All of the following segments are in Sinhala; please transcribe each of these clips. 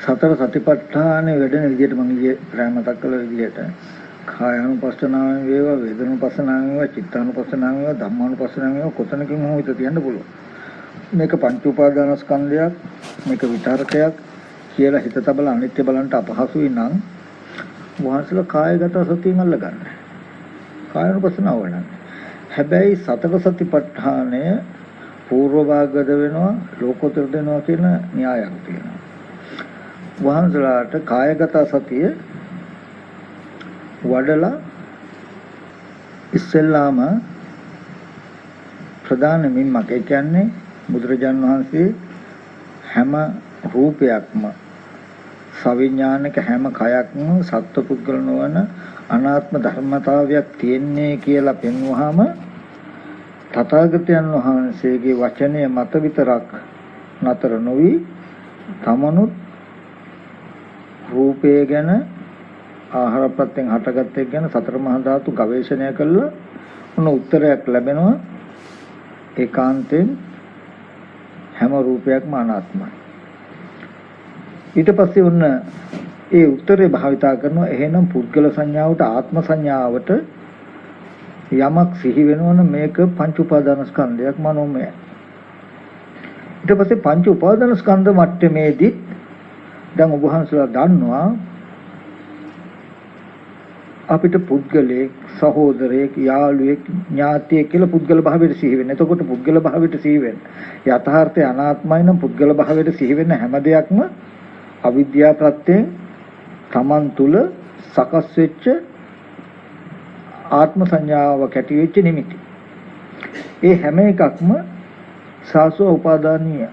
සතර සතිපට්ඨානේ වැඩෙන විදිහට මම ඊයේ ප්‍රාය මතක් කළ විදිහට කායानुපස්සනාවෙන් වේවා වේදනානුපස්සනාවෙන් වේවා චිත්තානුපස්සනාවෙන් වේවා ධම්මානුපස්සනාවෙන් වේවා කොතනකින් හෝ හිත තියන්න පුළුවන්. මේක පංච උපාදානස්කන්ධයක්, මේක විතරකයක් කියලා හිත තබලා අනිත්‍ය බලන්න අපහසුයි නම් වහන්සලා කායගත සතියෙන් අල්ලගන්න. කායानुපස්සනාව වෙනන්නේ. හැබැයි සතර සතිපට්ඨානය పూర్ව භාගද වෙනවා ලෝකෝත්තර වෙනවා කියන න්‍යායක් තියෙනවා. වහන්සලාට කායගත සතිය වඩලා ඉස්සෙල්ලාම ප්‍රධාන මින්මක ඒ කියන්නේ බුදුරජාන් වහන්සේ හැම රූපයක්ම සවිඥානික හැම කයක්ම සත්පුද්ගල නොවන අනාත්ම ධර්මතාවයක් තියෙන්නේ කියලා පෙන්වුවාම තථාගතයන් වහන්සේගේ වචනය මත විතරක් නතර නොවි තමනුත් රූපය ගැන ආහාර ප්‍රත්‍යයෙන් හටගත් එක ගැන සතර මහා ධාතු ගවේෂණය කළා උන උත්තරයක් ලැබෙනවා ඒකාන්තයෙන් හැම රූපයක්ම අනාත්මයි. ඊට පස්සේ උන්න ඒ උත්තරේ භාවිතා කරනවා එහෙනම් පුද්ගල සංඥාවට ආත්ම සංඥාවට යමක් සිහි වෙනවනම් මේක පංච උපාදාන ස්කන්ධයක් මනෝමය. ඊට පස්සේ පංච උපාදාන ස්කන්ධ මට්ටමේදී දැන් ඔබ වහන්සේලා දන්නවා අපිට පුද්ගලයෙක් සහෝදරයෙක් යාළුවෙක් ඥාතියෙක් කියලා පුද්ගල භාවයට සිහි වෙන්නේ. එතකොට පුද්ගල භාවයට සිහි වෙන්නේ යථාර්ථය අනාත්මයි නම් පුද්ගල භාවයට සිහි වෙන හැම දෙයක්ම අවිද්‍යා ප්‍රත්‍යයෙන් තමන් තුල සකස් වෙච්ච ආත්ම සංඥාව කැටි වෙච්ච නිමිති. ඒ හැම එකක්ම සාසව උපාදානීය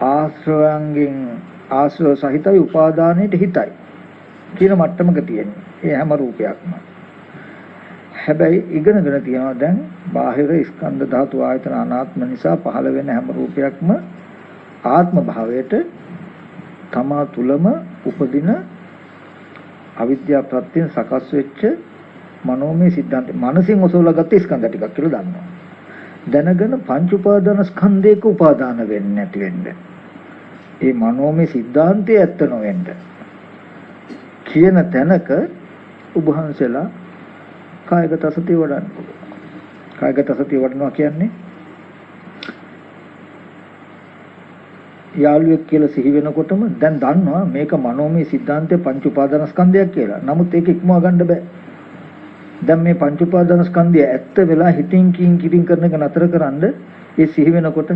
ආශ්‍රවයන්ගෙන් ආශ්‍රව සහිතයි උපාදානයේට හිතයි කියන මට්ටමක තියෙන්නේ. ඒ හැම රූපයක්ම. හැබැයි ඉගෙනගෙන තියනවා දැන් බාහිර ස්කන්ධ ධාතු ආයතන අනාත්ම නිසා පහළ වෙන හැම රූපයක්ම ආත්ම භාවයට තමා තුලම උපදින අවිද්‍යා ප්‍රත්‍යයෙන් සකස් වෙච්ච මනෝමය සිද්ධාන්ත මනසින් ඔසවලා ගත්ත ස්කන්ධ ටිකක් කියලා දන්නවා. දැනගෙන පංච උපාදාන ස්කන්ධයක උපාදාන වෙන්නේ නැති වෙන්න. ඒ මනෝමය සිද්ධාන්තය ඇත්ත නොවෙන්න. කියන තැනක උභාංශලා කායගත සතිය වඩන්න පුළුවන්. කායගත සතිය වඩනවා කියන්නේ යාළුවෙක් කියලා සිහි වෙනකොටම දැන් දන්නවා මේක මනෝමය සිද්ධාන්තයේ පංච උපාදාන ස්කන්ධයක් කියලා. නමුත් ඒක ඉක්මවා ගන්න බෑ. දැන් මේ පංච උපාදාන ස්කන්ධය ඇත්ත වෙලා හිතින් කිරින් කරන එක නතර කරන්න ඒ සිහි වෙනකොට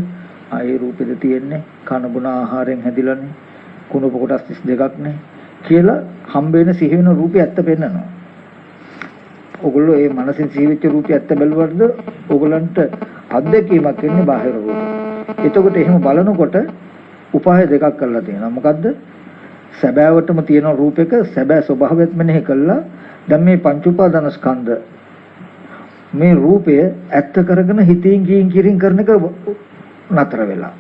ආයේ රූපෙද තියෙන්නේ කන බොන ආහාරයෙන් හැදිලානේ කුණප කොටස් 32ක් නේ කියලා හම්බ වෙන සිහි වෙන රූපය ඇත්ත පෙන්නනවා. ඔගොල්ලෝ මේ මනසින් සිහි වෙච්ච රූපය ඇත්ත බැලුවද ඔයගලන්ට අත්දැකීමක් වෙන්නේ බාහිර රූපය. එතකොට එහෙම බලනකොට උපාය දෙකක් කරලා තියෙනවා. මොකද්ද? සැබෑවටම තියෙන රූපයක සැබෑ ස්වභාවයත් මෙනෙහි කළා. දැන් මේ පංච උපාදාන ස්කන්ධ මේ රූපය ඇත්ත කරගෙන හිතින් කිරින් කරන එක නතර වෙලා.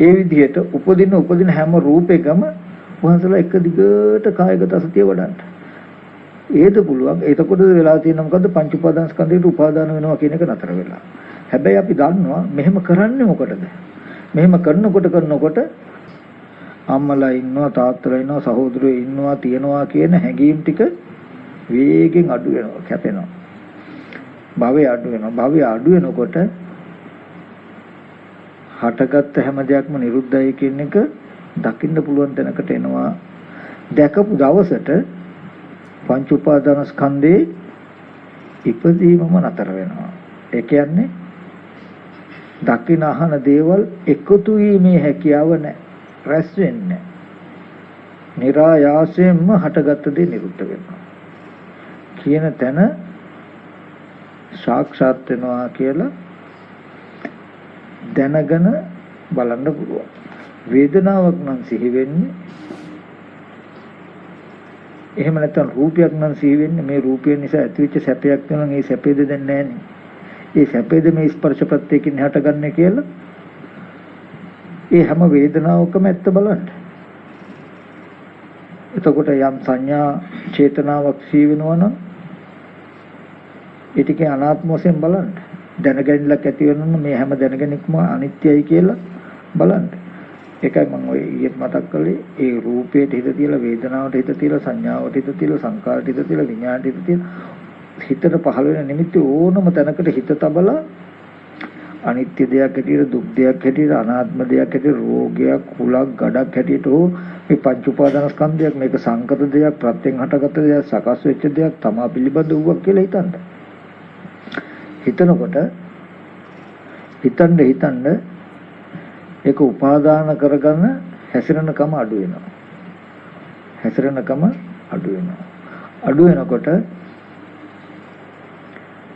ඒ විදිහට උපදින හැම රූපයකම වහන්සලා එක දිගට කායගත සතිය වඩන්න. ඒද පුළුවන්. එතකොට වෙලා තියෙන මොකද්ද? පංච උපාදාන ස්කන්ධයට උපාදාන වෙනවා කියන එක නතර වෙලා. හැබැයි අපි දන්නවා මෙහෙම කරන්නේ මොකටද? මෙහෙම කරනකොට අම්මලා ඉන්නවා තාත්තලා ඉන්නවා සහෝදරයෝ ඉන්නවා තියනවා කියන හැඟීම් ටික වේගෙන් අඩු වෙනවා කැපෙනවා. භවය අඩු වෙනවා. භවය අඩු වෙනකොට හටගත්ත හැම දෙයක්ම නිරුද්ධයි කියන එක දකින්න පුළුවන් තැනකට එනවා. දැකපු දවසට පංච උපාදාන ස්කන්ධේ ඉපදීමම නතර වෙනවා. ඒ කියන්නේ දකින අහන දේවල් එකතු වීමේ හැකියාව නැහැ. රැස් වෙන්නේ. નિરાයාසයෙන්ම හටගත්ත දේ නිරුද්ධ වෙනවා. කියන තැන සාක්ෂාත් වෙනවා කියලා දැනගෙන බලන්න පුළුවන්. වේදනාවක් නම් සිහි වෙන්නේ එහෙම නැත්නම් රූපයක් නම් සිහි වෙන්නේ මේ රූපය නිසා ඇතිවෙච්ච සැපයක් වෙනවා. මේ සැපේද දැන් නැහැනේ. ඒ සැපේද මේ ස්පර්ශ ප්‍රත්‍යයෙන් හටගන්නේ කියලා ඒ හැම වේදනාවකම ඇත්ත බලන්න. එතකොට යම් සංඥා චේතනාවක් සිහි වෙනවා නම් ඒ ටිකේ අනාත්ම වශයෙන් බලන්න. දැනගැනිල්ලක් ඇති වෙනොත් මේ හැම දැනගැනීමක්ම අනිත්‍යයි කියලා බලන්න. ඒකයි මම ඔය ඊයේත් මතක් කළේ ඒ රූපයට හිත තියලා වේදනාවට හිත තියලා සංඥාවට හිත තියලා සංකාරයට හිත තියලා විඥාණයට හිත තියලා හිතට පහළ වෙන නිමිති ඕනම තැනකට හිත තබලා අනිත්‍ය දෙයක් හැටියට දුක් දෙයක් හැටියට අනාත්ම දෙයක් හැටියට රෝගයක් කුලක් ගඩක් හැටියට හෝ මේ පංච උපාදානස්කන්ධයක් මේක සංකත දෙයක් ප්‍රත්‍යයෙන් හටගත්ත දෙයක් සකස් වෙච්ච දෙයක් තමා පිළිබඳ වූවක් කියලා හිතන්න. හිතනකොට හිතන්න ඒක උපාදාන කරගන්න හැසිරෙනකම අඩු වෙනවා. අඩු වෙනකොට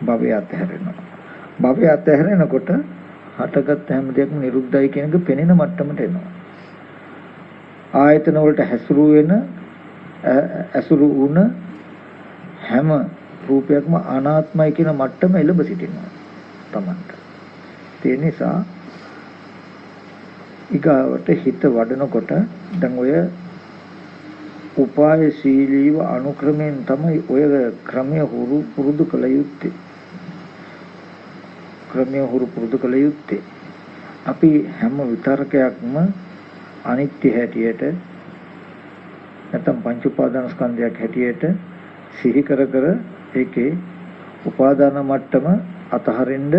භවය අතහැරෙනවා. භවය අතහැරෙනකොට හටගත් හැම දෙයක්ම නිරුද්ධයි කියන එක පෙනෙන මට්ටමට එනවා. ආයතන වලට ඇසුරු වුණ හැම රූපයක්ම අනාත්මයි කියන මට්ටම එළඹ සිටිනවා තමන්ට. ඒ නිසා ඊගාවට හිත වඩනකොට දැන් ඔය උපායශීලීව අනුක්‍රමයෙන් තමයි ඔය ක්‍රමය හුරු පුරුදු කළ යුත්තේ. අපි හැම විතරකයක්ම අනිත්‍ය හැටියට නැත්නම් පංච උපාදානස්කන්ධයක් හැටියට සිහි කර ඒකේ උපාදාන මට්ටම අතහරින්න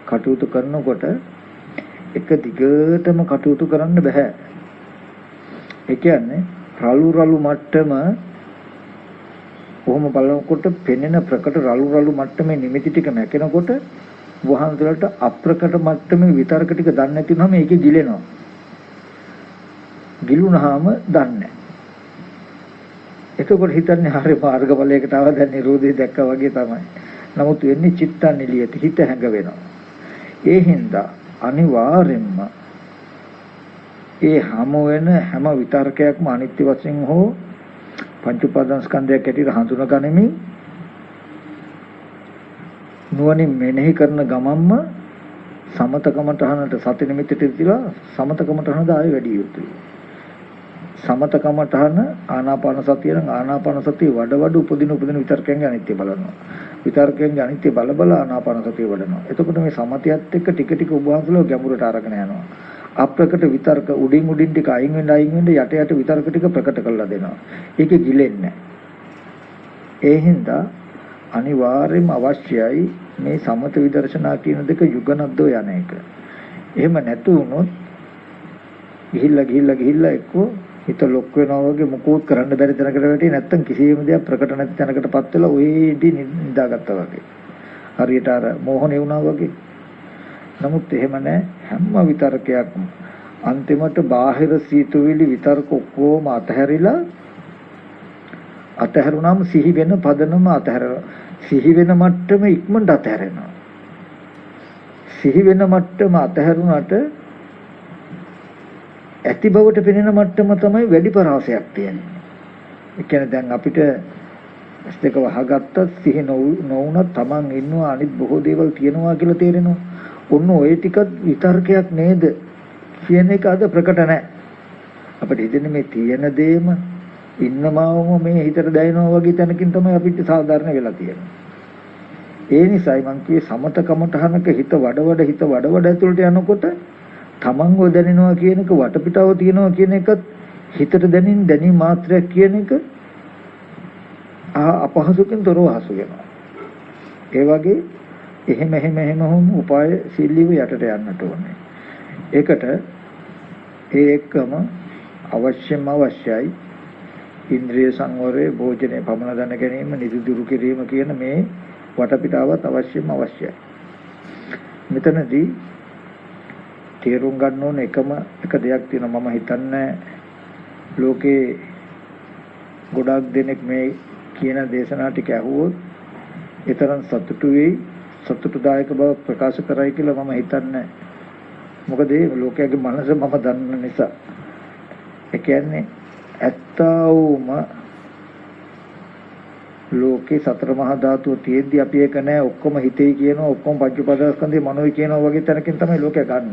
කටයුතු කරනකොට එක දිගටම කටයුතු කරන්න බෑ. ඒ කියන්නේ රළු මට්ටම කොහොම බලනකොට පෙනෙන ප්‍රකට රළු මට්ටමේ නිමිති ටික නැකෙනකොට වහන්සලට අප්‍රකට මට්ටමේ විතරක ටික දන්නේ නැති වුනම ඒකේ ගිලෙනවා. ගිලුනහම දන්නේ. එතකොට හිතන්නේ හරි මාර්ගඵලයකට ආව දැන් නිරෝධය දැක්කා වගේ තමයි. නමුත් වෙන්නේ චිත්තන් නිලියට හිත හැඟ වෙනවා. ඒ හින්දා අනිවාර්යෙන්ම ඒ හැම විතරකයක්ම අනිත්‍ය වශයෙන් හෝ පංච උපාදාන ස්කන්ධයක් ඇටියට හඳුනා ගනිමින් නුවණින් මෙනෙහි කරන ගමන්ම සමතකමටහනට සති නිමිත්තට ඉතිලා සමතකමටහන දාය වැඩි යුතුයි. සමතකමටහන ආනාපාන සතිය නම් ආනාපාන සතිය වඩ උපදින විතරකයන්ගේ අනිත්‍ය බලනවා. විතරකයන්ගේ අනිත්‍ය බල ආනාපාන සතිය වඩනවා. එතකොට මේ සමතයත් එක්ක ටික ඔබ වහන්සේලා ගැඹුරට අරගෙන යනවා. අප්‍රකට විතරක උඩින් ටික අයින් වෙන්න යට විතරක ටික ප්‍රකට කරලා දෙනවා. ඒක ගිලෙන්නේ ඒ හින්දා අනිවාර්යයෙන්ම අවශ්‍යයි මේ සමත විදර්ශනා කියන දෙක යුගනද්දෝ යන එක. එහෙම නැතු වුණොත් ගිහිල්ලා එක්කෝ හිත ලොක් වෙනවා වගේ මොකෝත් කරන්න බැරි තැනකට වැටි නැත්තම් කිසියම් දෙයක් ප්‍රකට නැති තැනකටපත් වෙලා ඔය ඉඳි නිදාගත්තා වගේ. හරියට අර මෝහණේ වුණා වගේ. නමුත් එහෙම නැහැ. හැම විතරකයක්ම අන්තිමට බාහිර සීතුවිලි විතරක ඔක්කොම අතහැරුණාම සිහි වෙන පදනම අතහැරලා සිහි වෙන මට්ටම ඉක්මනට අතහැරෙනවා. සිහි වෙන මට්ටම අතහැරුණාට ඇති බවට පෙනෙන මට්ටම තමයි වැඩි පරාසයක් තියෙන්නේ. ඒ කියන්නේ දැන් අපිට ස්තේක වහගත්ත සිහි නොවුනත් Taman ඉන්නවා අනිත් බොහෝ දේවල් තියෙනවා කියලා තේරෙනවා. ඔන්න ඔය ටිකත් විතර්කයක් නේද කියන එක අද ප්‍රකට නැහැ. අපිට හිතෙන්නේ මේ තියෙන දේම ඉන්නමවම මේ හිතට දැනෙනවා වගේ තැනකින් තමයි අපිට සාධාරණ වෙලා තියෙන්නේ. ඒ නිසායි මම කිව්වේ සමතකමටහනක හිත වඩ ඇතුළට යනකොට තමන්ව දැනෙනවා කියන එක වටපිටාව තියෙනවා කියන එකත් හිතට දැනීම මාත්‍රයක් කියන එක අපහසුකින් තොරව හසු වෙනවා. ඒ වගේ එහෙම උපාය සීලීව යටට යන්නට ඕනේ. ඒකට ඒ එක්කම අවශ්‍යයි ඉන්ද්‍රිය සංවරය, භෝජනය පමණ දැන ගැනීම, නිදි දුරු කිරීම කියන මේ වටපිටාවත් අවශ්‍යයි. මෙතනදී තේරුම් ගන්න ඕන එකම දෙයක් තියෙනවා. මම හිතන්නේ ලෝකේ ගොඩාක් දෙනෙක් මේ කියන දේශනා ටික ඇහුවොත් ඒතරම් සතුටුදායක බව ප්‍රකාශ කරයි කියලා මම හිතන්නේ. මොකද මේ ලෝකයේ මනස මම දන්න නිසා. ඒ කියන්නේ ඇත්තවම ලෝකේ සතර මහා ධාතුව තියෙද්දි අපි ඒක නෑ ඔක්කොම හිතේ කියනවා ඔක්කොම පංච උපාදානස්කන්ධේ මනෝයි කියනවා වගේ තැනකින් තමයි ලෝකය ගන්න.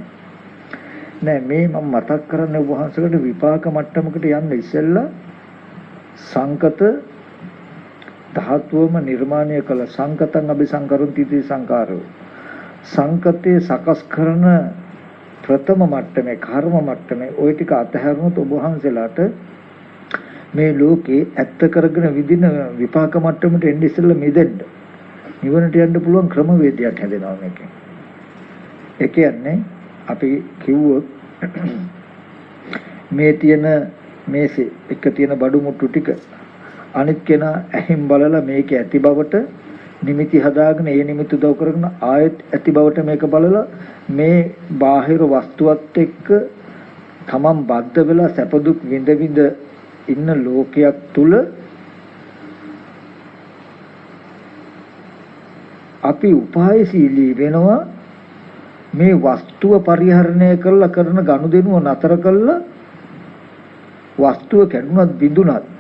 නෑ මේ මම මතක් කරන්නේ වහන්සේකට විපාක මට්ටමකට යන්න ඉස්සෙල්ලා සංකත ධාතුවම නිර්මාණය කළ සංකතං අபிසංකරන්ති තී සංකාරෝ සංකතේ සකස් කරන ප්‍රථම මට්ටමේ කර්ම මට්ටමේ ওই ටික අතහැරුණොත් ඔබ වහන්සේලාට මේ ලෝකේ ඇත්ත කරගෙන විදින විපාක මට්ටමට එන්න ඉස්සෙල්ලා මිදෙන්න නිවනට යන්න පුළුවන් ක්‍රමවේදයක් හැදෙනවා මේකෙන්. ඒ කියන්නේ අපි කිව්වොත් මේ තියෙන මේසේ එක තියෙන බඩු මුට්ටු ටික අනිත් කෙනා ඇහිම් බලලා මේක ඇති බවට නිමිති හදාගෙන ඒ නිමිති උදව් කරගෙන ආයෙත් ඇති බවට මේක බලලා මේ බාහිර වස්තුවත් එක්ක තමන් බද්ධ වෙලා සැප දුක් විඳ විඳ ඉන්න ලෝකයක් තුල අපි උපායශීලී වෙනවා මේ වස්තුව පරිහරණය කරලා කරන ගනුදෙනුව නතර කළා වස්තුව කැඩුනත් බිඳුනත්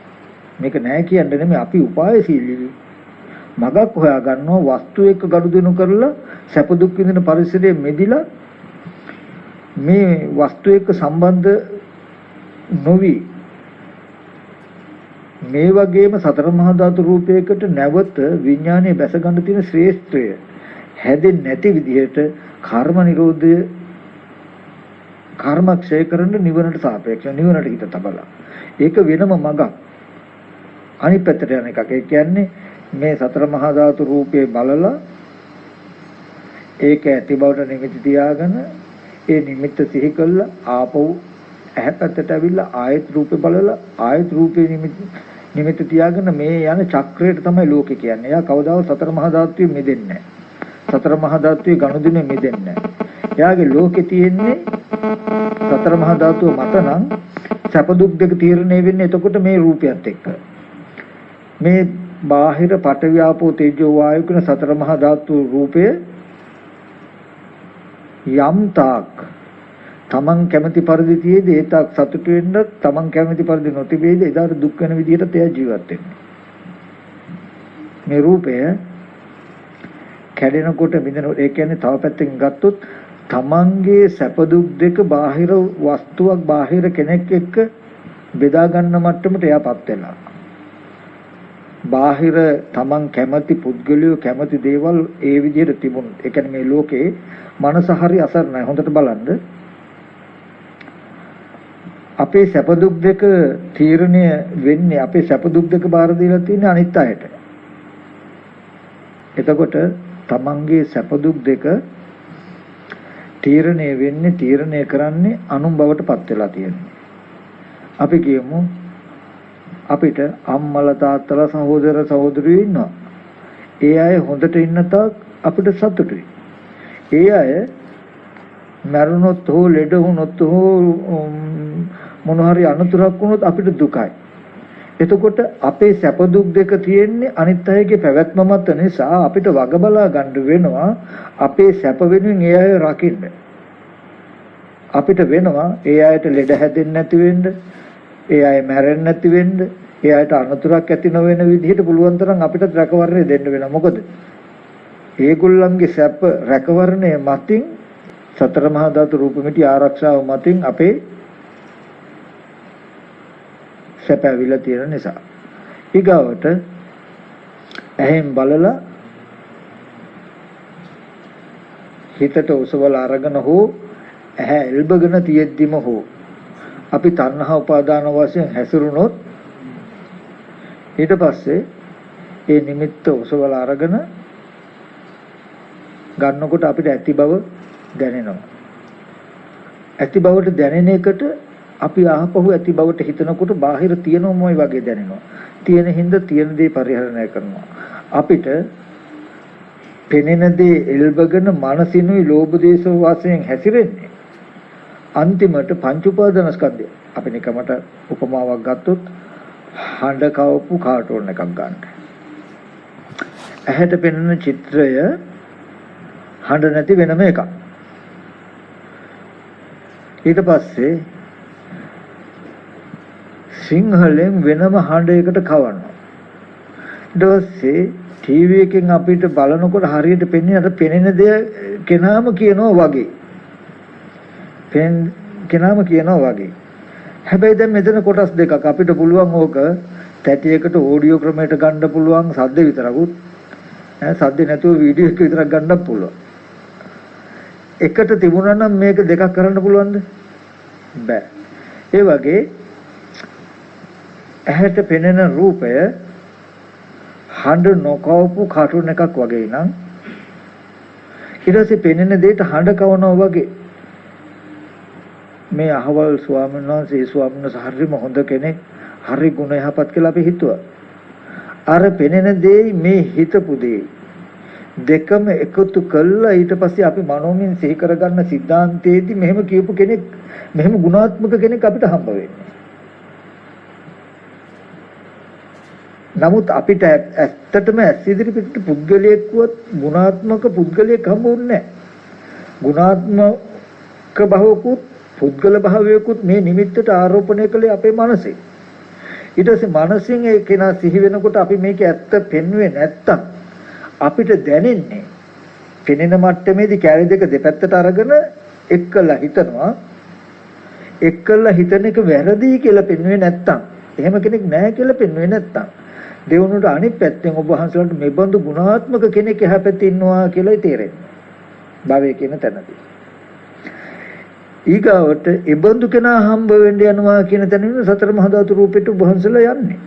මේක නෑ කියන්නේ නෙමෙයි අපි උපායශීලී මගක් හොයා ගන්නවා වස්තුව එක්ක ගනුදෙනු කරලා සැප දුක් විඳින පරිසරයේ මෙදිලා මේ වස්තුව එක්ක සම්බන්ධ නොවි මේ වගේම සතර මහා ධාතු රූපයකට නැවත විඥානයේ බැස ගන්න තියෙන ශ්‍රේෂ්ඨය හැදෙන්නේ නැති විදිහට කර්ම නිරෝධය කර්මක්ෂය කරන්න නිවනට සාපේක්ෂව නිවනට හිත තබලා ඒක වෙනම මගක් අනිත් පැත්තට යන එකක් ඒ කියන්නේ මේ සතර මහා ධාතු රූපේ බලලා ඒක ඇති බවට නිමිති තියාගෙන ඒ නිමිත්ත සිහි කළා ආපහු ඇහැ පැත්තට ඇවිල්ලා ආයත් රූපේ බලලා ආයත් රූපේ නිමිත්ත තියාගෙන මේ යන චක්‍රයට තමයි ලෝකේ කියන්නේ. එයා කවදාවත් සතර මහා ධාතුවේ මිදෙන්නේ නැහැ. සතර මහා ධාතුවේ ගනුදෙනුවේ මිදෙන්නේ නැහැ. එයාගේ ලෝකේ තියෙන්නේ සතර මහා ධාතුව මත නම් සැප දුක් දෙක තීරණය වෙන්නේ එතකොට මේ රූපයත් එක්ක. මේ බාහිර පඨවි ආපෝ තේජෝ වායු කියන සතර මහා ධාතු රූපය යම් තාක් තමන් කැමති පරිදි තියේද ඒ තාක් සතුට වෙන්න තමන් කැමති පරිදි නොතිබේද එදාට දුක් වෙන විදිහට එයා ජීවත් වෙන්නේ මේ රූපය කැඩෙනකොට බිඳෙනකොට ඒ කියන්නේ තව පැත්තකින් ගත්තොත් තමන්ගේ සැප දුක් දෙක බාහිර වස්තුවක් බාහිර කෙනෙක් එක්ක බෙදා ගන්න මට්ටමට එයාපත් වෙනවා බාහිර තමන් කැමති පුද්ගලයෝ කැමති දේවල් ඒ විදිහට තිබුණොත් ඒ කියන්නේ මේ ලෝකේ මනස හරි අසරණයි හොඳට බලන්න අපේ සැප දුක් දෙක තීරණය වෙන්නේ අපේ සැප දුක් දෙක බාර දීලා තියෙන අනිත් අයට එතකොට තමන්ගේ සැප දුක් දෙක තීරණය වෙන්නේ තීරණය කරන්නේ අනුන් බවට පත් වෙලා තියෙනවා අපි කියමු අපිට අම්මලා තාත්තලා සහෝදර සහෝදරියෝ ඉන්නවා. ඒ අය හොඳට ඉන්න තාක් අපිට සතුටුයි. ඒ අය මරුණොත් හෝ ලෙඩ වුණොත් හෝ මොන හරි අනතුරක් වුණොත් අපිට දුකයි. එතකොට අපේ සැප දුක් දෙක තියෙන්නේ අනිත් අයගේ පැවැත්ම මත නිසා අපිට වග බලා ගන්න වෙනවා අපේ සැප වෙනුවෙන් ඒ අය රකින්න. අපිට වෙනවා ඒ අයට ලෙඩ හැදෙන්නේ නැති වෙන්න ඒ අය මැරෙන්නේ නැති වෙන්න, ඒ අයට අනතුරක් ඇති නොවන විදිහට පුළුවන් තරම් අපිට රැකවරණය දෙන්න වෙනවා. මොකද ඒගොල්ලන්ගේ සැප රැකවරණය මතින් සතර මහා ධාතු රූපമിതി ආරක්ෂාව මතින් අපේ සැප ඇවිල්ලා තියෙන නිසා. ඊගාවට ඇහෙන් බලලා හිතට උසවලා අරගෙන හෝ ඇහැ එල්බගෙන තියෙද්දිම හෝ අපි තණ්හා උපාදාන වශයෙන් හැසිරුණොත් ඊට පස්සේ ඒ නිමිත්ත ඔසවලා අරගෙන ගන්නකොට අපිට ඇති බව දැනෙනවා. ඇති බවට දැනෙන එකට අපි ආපහු ඇති බවට හිතනකොට බාහිර තියෙනවමයි වගේ දැනෙනවා. තියෙන හින්දා තියෙන දේ පරිහරණය කරනවා. අපිට පෙනෙන දේ එල්බගෙන මනසිනුයි ලෝභ දේශ වශයෙන් හැසිරෙන්නේ. අන්තිමට පංච උපාදානස්කන්ධය අපි නිකමට උපමාවක් ගත්තොත් හඬ කවපු කාටෝන් එකක් ගන්න. ඇහැට පෙනෙන චිත්‍රය හඬ නැති වෙනම එකක්. ඊට පස්සේ සිංහලෙන් වෙනම හඬයකට කවනවා. ඊට පස්සේ ටීවී එකෙන් අපිට බලනකොට හරියට පෙනෙන අර පෙනෙන දේ කෙනාම කියනවා වගේ. කෙනාම කියනවා වගේ. හැබැයි දැන් මෙතන කොටස් දෙකක් අපිට පුළුවන් ඕක තැටියකට ඔඩියෝ ක්‍රමයට ගන්න පුළුවන් සද්ද විතරකුත් සද්ද නැතුව වීඩියෝ එක විතරක් ගන්නත් පුළුවන්. එකට තිබුණා නම් මේක දෙකක් කරන්න පුළුවන්ද? බෑ. ඒ වගේ ඇහැට පෙනෙන රූපය හඬ නොකවපු කාටුන් එකක් වගේ නම් ඊට පස්සේ පෙනෙන දෙයට හඬ කවනවා වගේ මේ අහවල් ස්වාමීන් වහන්සේ ස්වාමීන් වහන්සේ හරිම හොඳ කෙනෙක් හරි ගුණ යහපත් කියලා අපි හිතුවා. අර පෙනෙන දේ මේ හිතපු දේ දෙකම එකතු කළා ඊට පස්සේ අපි මනෝමයෙන් සිහි කරගන්න සිද්ධාන්තයේදී මෙහෙම කියපු කෙනෙක් මෙහෙම ගුණාත්මක කෙනෙක් අපිට හම්බ වෙන්නේ. නමුත් අපිට ඇත්තටම ඇස් ඉදිරිපිට පුද්ගලයෙක්වත් ගුණාත්මක පුද්ගලයෙක් හම්බුන්නේ නැහැ. ගුණාත්මක භවකුත් පුද්ගල භාවයකුත් මේ නිමිත්තට ආරෝපණය කළේ අපේ මනසේ. ඊට පස්සේ මනසින් ඒ කෙනා සිහි වෙනකොට අපි මේක ඇත්ත පෙන්වෙන්නේ නැත්තම් අපිට දැනෙන්නේ පෙනෙන මට්ටමේදී කැලේ දෙක දෙපැත්තට අරගෙන එක්කලා හිතනවා එක්කලා හිතන එක වැරදි කියලා පෙන්වෙන්නේ නැත්තම් එහෙම කෙනෙක් නැහැ කියලා පෙන්වෙන්නේ නැත්තම් දෙවනුට අනිත් පැත්තෙන් ඔබ වහන්සේලාට මේ බඳු ගුණාත්මක කෙනෙක් එහා පැත්තේ ඉන්නවා කියලා තේරෙන්නේ. භවයේ කියන තැනදී. ඊගාවට ඒ බඳු කෙනා හම්බ වෙන්න යනවා කියන තැන සතර මහා ධාතු රූපෙට ඔබ වහන්සේලා යන්නේ.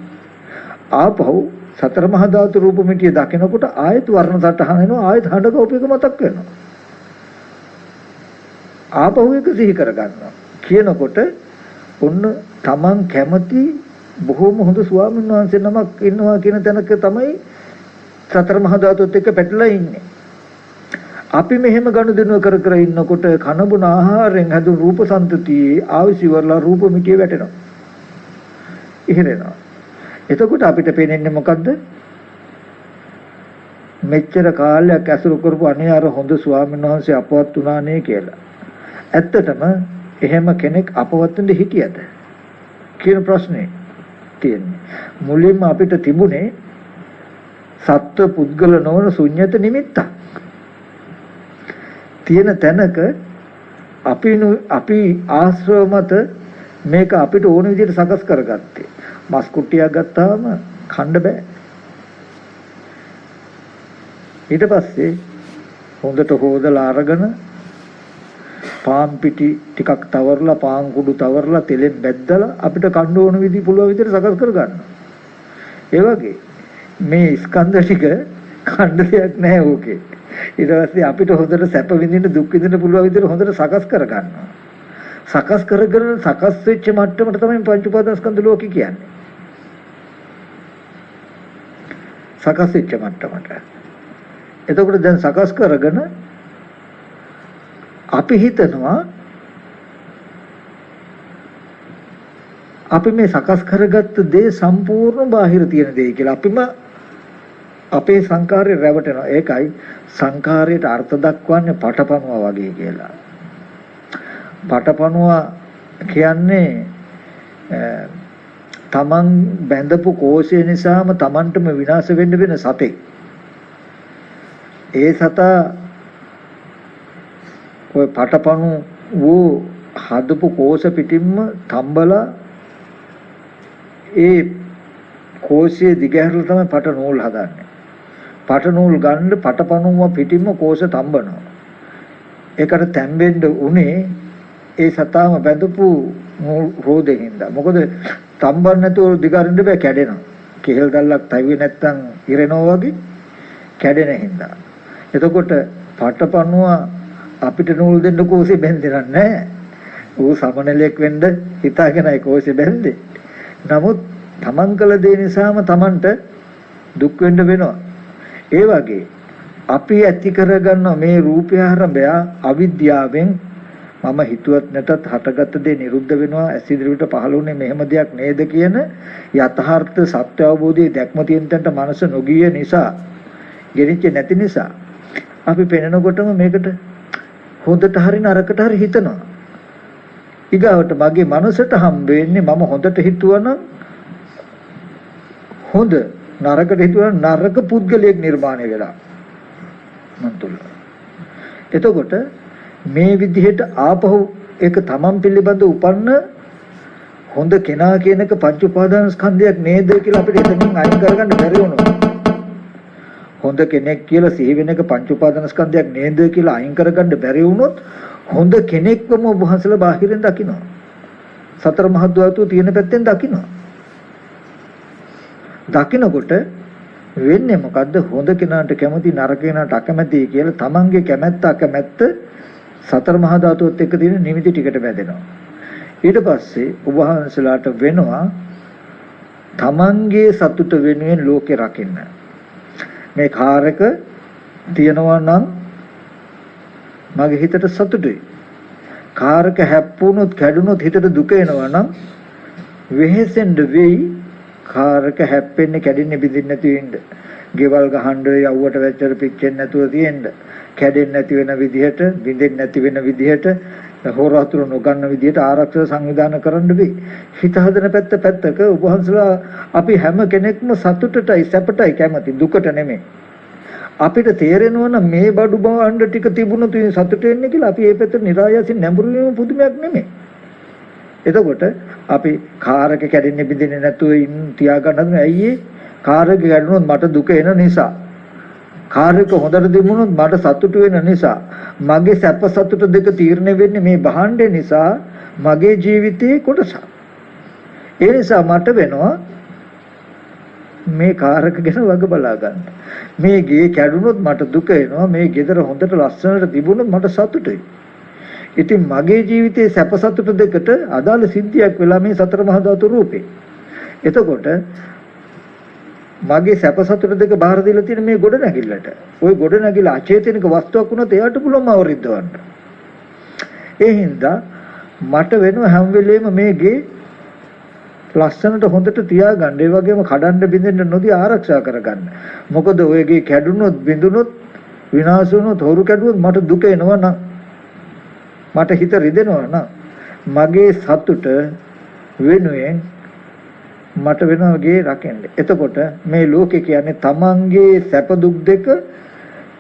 ආපහු සතර මහා ධාතු රූප මිටිය දකිනකොට ආයත වර්ණ සටහන එනවා ආයත හඬ කෝපයක මතක් වෙනවා. ආපහු එක සිහි කරගන්නවා. කියනකොට ඔන්න තමන් කැමති බොහෝම හොඳ ස්වාමීන් වහන්සේ නමක් ඉන්නවා කියන තැනක තමයි සතර මහා ධාතුත් එක්ක පැටලලා ඉන්නේ. අපි මෙහෙම ගනුදෙනුව කර කර ඉන්නකොට කනබුන ආහාරයෙන් හැදුණු රූප සංතතියේ ආවිසිවරලා රූප මිටිය වැටෙනවා. ඉහිරෙනවා. එතකොට අපිට පේන්නේ මොකද්ද? මෙච්චර කාලයක් ඇසුරු කරපු අනේ අර හොඳ ස්වාමීන් වහන්සේ අපවත් වුණානේ කියලා. ඇත්තටම එහෙම කෙනෙක් අපවත් වෙන්න හිටියද කියන ප්‍රශ්නේ තියෙන්නේ. මුලින්ම අපිට තිබුණේ සත්ව පුද්ගල නොවන ශුන්්‍යත නිමිත්තක්. තියෙන තැනක අපි ආශ්‍රව මත මේක අපිට ඕන විදිහට සකස් කරගත්තේ. මස් කුට්ටියක් ගත්තාම කන්න බෑ. ඊට පස්සේ හොඳට හොදලා අරගෙන පාන් පිටි ටිකක් තවරලා පාන් කුඩු තවරලා තෙලෙන් බැද්දලා අපිට කන්න ඕන විදිහ පුළුවන් විදිහට සකස් කරගන්නවා. ඒ වගේ මේ ස්කන්ධ ටික කන්න දෙයක් නැහැ ඕකේ. ඊට පස්සේ අපිට හොඳට සැප විඳින්න දුක් විඳින්න පුළුවන් විදිහට හොඳට සකස් කරගන්නවා. සකස් කරගෙන සකස් වෙච්ච මට්ටමට තමයි පංච උපාදානස්කන්ධ ලෝකේ කියන්නේ. සකස් වෙච්ච මට්ටමට. එතකොට දැන් සකස් කරගෙන අපි හිතනවා අපි මේ සකස් කරගත්ත දේ සම්පූර්ණ බාහිර තියෙන දේ කියලා. අපිම අපේ සංකාරය රැවටෙනවා. ඒකයි සංකාරයට අර්ථ දක්වන්නේ පටපණුවා වගේ කියලා. පටපණුවා කියන්නේ තමන් බැඳපු කෝෂය නිසාම තමන්ටම විනාශ වෙන්න වෙන සතෙක්. ඒ සතා ඔය පටපණු වූ හදපු කෝෂ පිටින්ම තම්බලා ඒ කෝෂයේ දිගහැරලා තමයි පට නූල් හදන්නේ. පට නූල් ගන්න පටපණුව පිටින්ම කෝෂ තම්බනවා. ඒකට තැම්බෙන්න උනේ ඒ සතාම බැඳපු රෝදෙන් හින්දා. මොකද තම්බන්න නැතුව දිගාරින්න බෑ, කැඩෙනවා. කෙහෙල් දැල්ලක් තව්වේ නැත්තම් ඉරෙනවා වගේ කැඩෙන හින්දා. එතකොට පටපණුව අපිට නූල් දෙන්න කෝෂේ බැඳෙන්නේ නැහැ. ඌ සමනලයක් වෙන්න හිතාගෙනයි කෝෂේ බැඳේ. නමුත් තමන් කළ දේ නිසාම තමන්ට දුක් වෙන්න වෙනවා. ඒ වගේ අපි ඇති කරගන්න මේ රූපය ආරම්භය අවිද්‍යාවෙන් මම හිතුවත් නැතත් හටගත් දේ නිරුද්ධ වෙනවා. ඇස් ඉදිරියට පහළුනේ මෙහෙම දෙයක් නේද කියන යථාර්ථ සත්‍ය අවබෝධයේ දැක්ම තියෙන තැනට මනස නොගිය නිසා, ගෙනිච්ච නැති නිසා අපි පෙනෙනකොටම මේකට හොඳට හරි නරකට හරි හිතනවා. ඊගාවට මගේ මනසට හම්බ වෙන්නේ මම හොඳට හිතුවනම් හොඳ, නරකට හිතුවනම් නරක පුද්ගලයෙක් නිර්මාණය වෙලා මන්තුල. එතකොට මේ විදිහට ආපහු ඒක තමන් පිළිබඳ උපන්න හොඳ කෙනා කියන එක පංච උපාදාන ස්කන්ධයක් නේද කියලා අපිට හිතමින් අයින් කරගන්න බැරි වුණා. හොඳ කෙනෙක් කියලා සිහි වෙන එක පංච උපාදානස්කන්ධයක් නේද කියලා අයින් කරගන්න බැරි වුණොත් හොඳ කෙනෙක්වම ඔබ වහන්සේලා බාහිරින් දකිනවා. සතර මහා ධාතු තියෙන පැත්තෙන් දකිනවා. දකිනකොට වෙන්නේ මොකද්ද? හොඳ කෙනාට කැමති නරක කෙනාට අකමැති කියලා තමන්ගේ කැමැත්ත අකමැත්ත සතර මහා ධාතුවත් එක්ක තියෙන නිමිති ටිකට බැඳෙනවා. ඊට පස්සේ ඔබ වහන්සේලාට වෙනවා තමන්ගේ සතුට වෙනුවෙන් ලෝකේ රකින්න. මේ කාර්යක තියනවා නම් මගේ හිතට සතුටුයි. කාර්යක හැප්පුණොත් කැඩුණොත් හිතට දුක එනවා නම් වෙහෙසෙන්න වෙයි. කාර්යක හැප්පෙන්නේ කැඩෙන්නේ බිඳින්නේ නැති වෙන්න. ගෙවල් ගහන්න යව්වට වැච්චර පිච්චෙන්නේ නැතුව තියෙන්න. කැඩෙන්නේ නැති වෙන විදිහට, බිඳෙන්නේ නැති වෙන විදිහට, හොරවතුර නොගන්න විදිහට ආරක්ෂක සංවිධාන කරන්න බෑ. හිත හදන පැත්තක උපහාසලා අපි හැම කෙනෙක්ම සතුටටයි සැපටයි කැමති, දුකට නෙමෙයි. අපිට තේරෙනවා නම් මේ බඩු බවන්න ටික තිබුණොත් සතුට වෙන්නේ කියලා අපි ඒ පැත්තට નિરાයසින් නැඹුරු වීම පුදුමයක් නෙමෙයි. එතකොට අපි කාර්යක කැඩෙන්නේ බිඳෙන්නේ නැතුව තියාගන්න ඇයි ඒ කාර්යක කැඩුණොත් මට දුක එන නිසා. කාර්යක හොඳට දිමුණොත් මට සතුට වෙන නිසා. මගේ සැප සතුට දෙක තීරණය වෙන්නේ මේ භාණ්ඩේ නිසා මගේ ජීවිතයේ කොටසක්. ඒ නිසා මට වෙනවා මේ කාර්යක ගැන වග බලා ගන්න. මේ ගේ කැඩුනොත් මට දුක එනවා. මේ ගෙදර හොඳට ලස්සනට තිබුණොත් මට සතුටුයි. ඉතින් මගේ ජීවිතයේ සැප සතුට දෙකට අදාළ සිද්ධියක් වෙලා මේ සතර මහා ධාතු රූපේ. එතකොට මගේ සැප සතුට දෙක බාහිර දීලා තියෙන මේ ගොඩ නැගිල්ලට. ওই ගොඩ නැගිල්ල අචේතනික වස්තුවක් වුණොත් එයාට පුළුවන් අවරිද්දවන්න. ඒ හින්දා මට වෙනවා හැම වෙලේම මේගේ ලස්සනට හොඳට තියාගන්න. ඒ වගේම කඩන්න බින්දෙන්න නොදී ආරක්ෂා කරගන්න. මොකද ඔයගේ කැඩුනොත් බිඳුනොත් විනාශ වුණොත් හොරු කැඩුවොත් මට දුක එනවා නම් මට හිත රිදෙනවා නම් මගේ සතුට වෙනුවෙන් මට වෙනවා ගේ රකින්න. එතකොට මේ ලෝකේ කියන්නේ තමන්ගේ සැප දුක් දෙක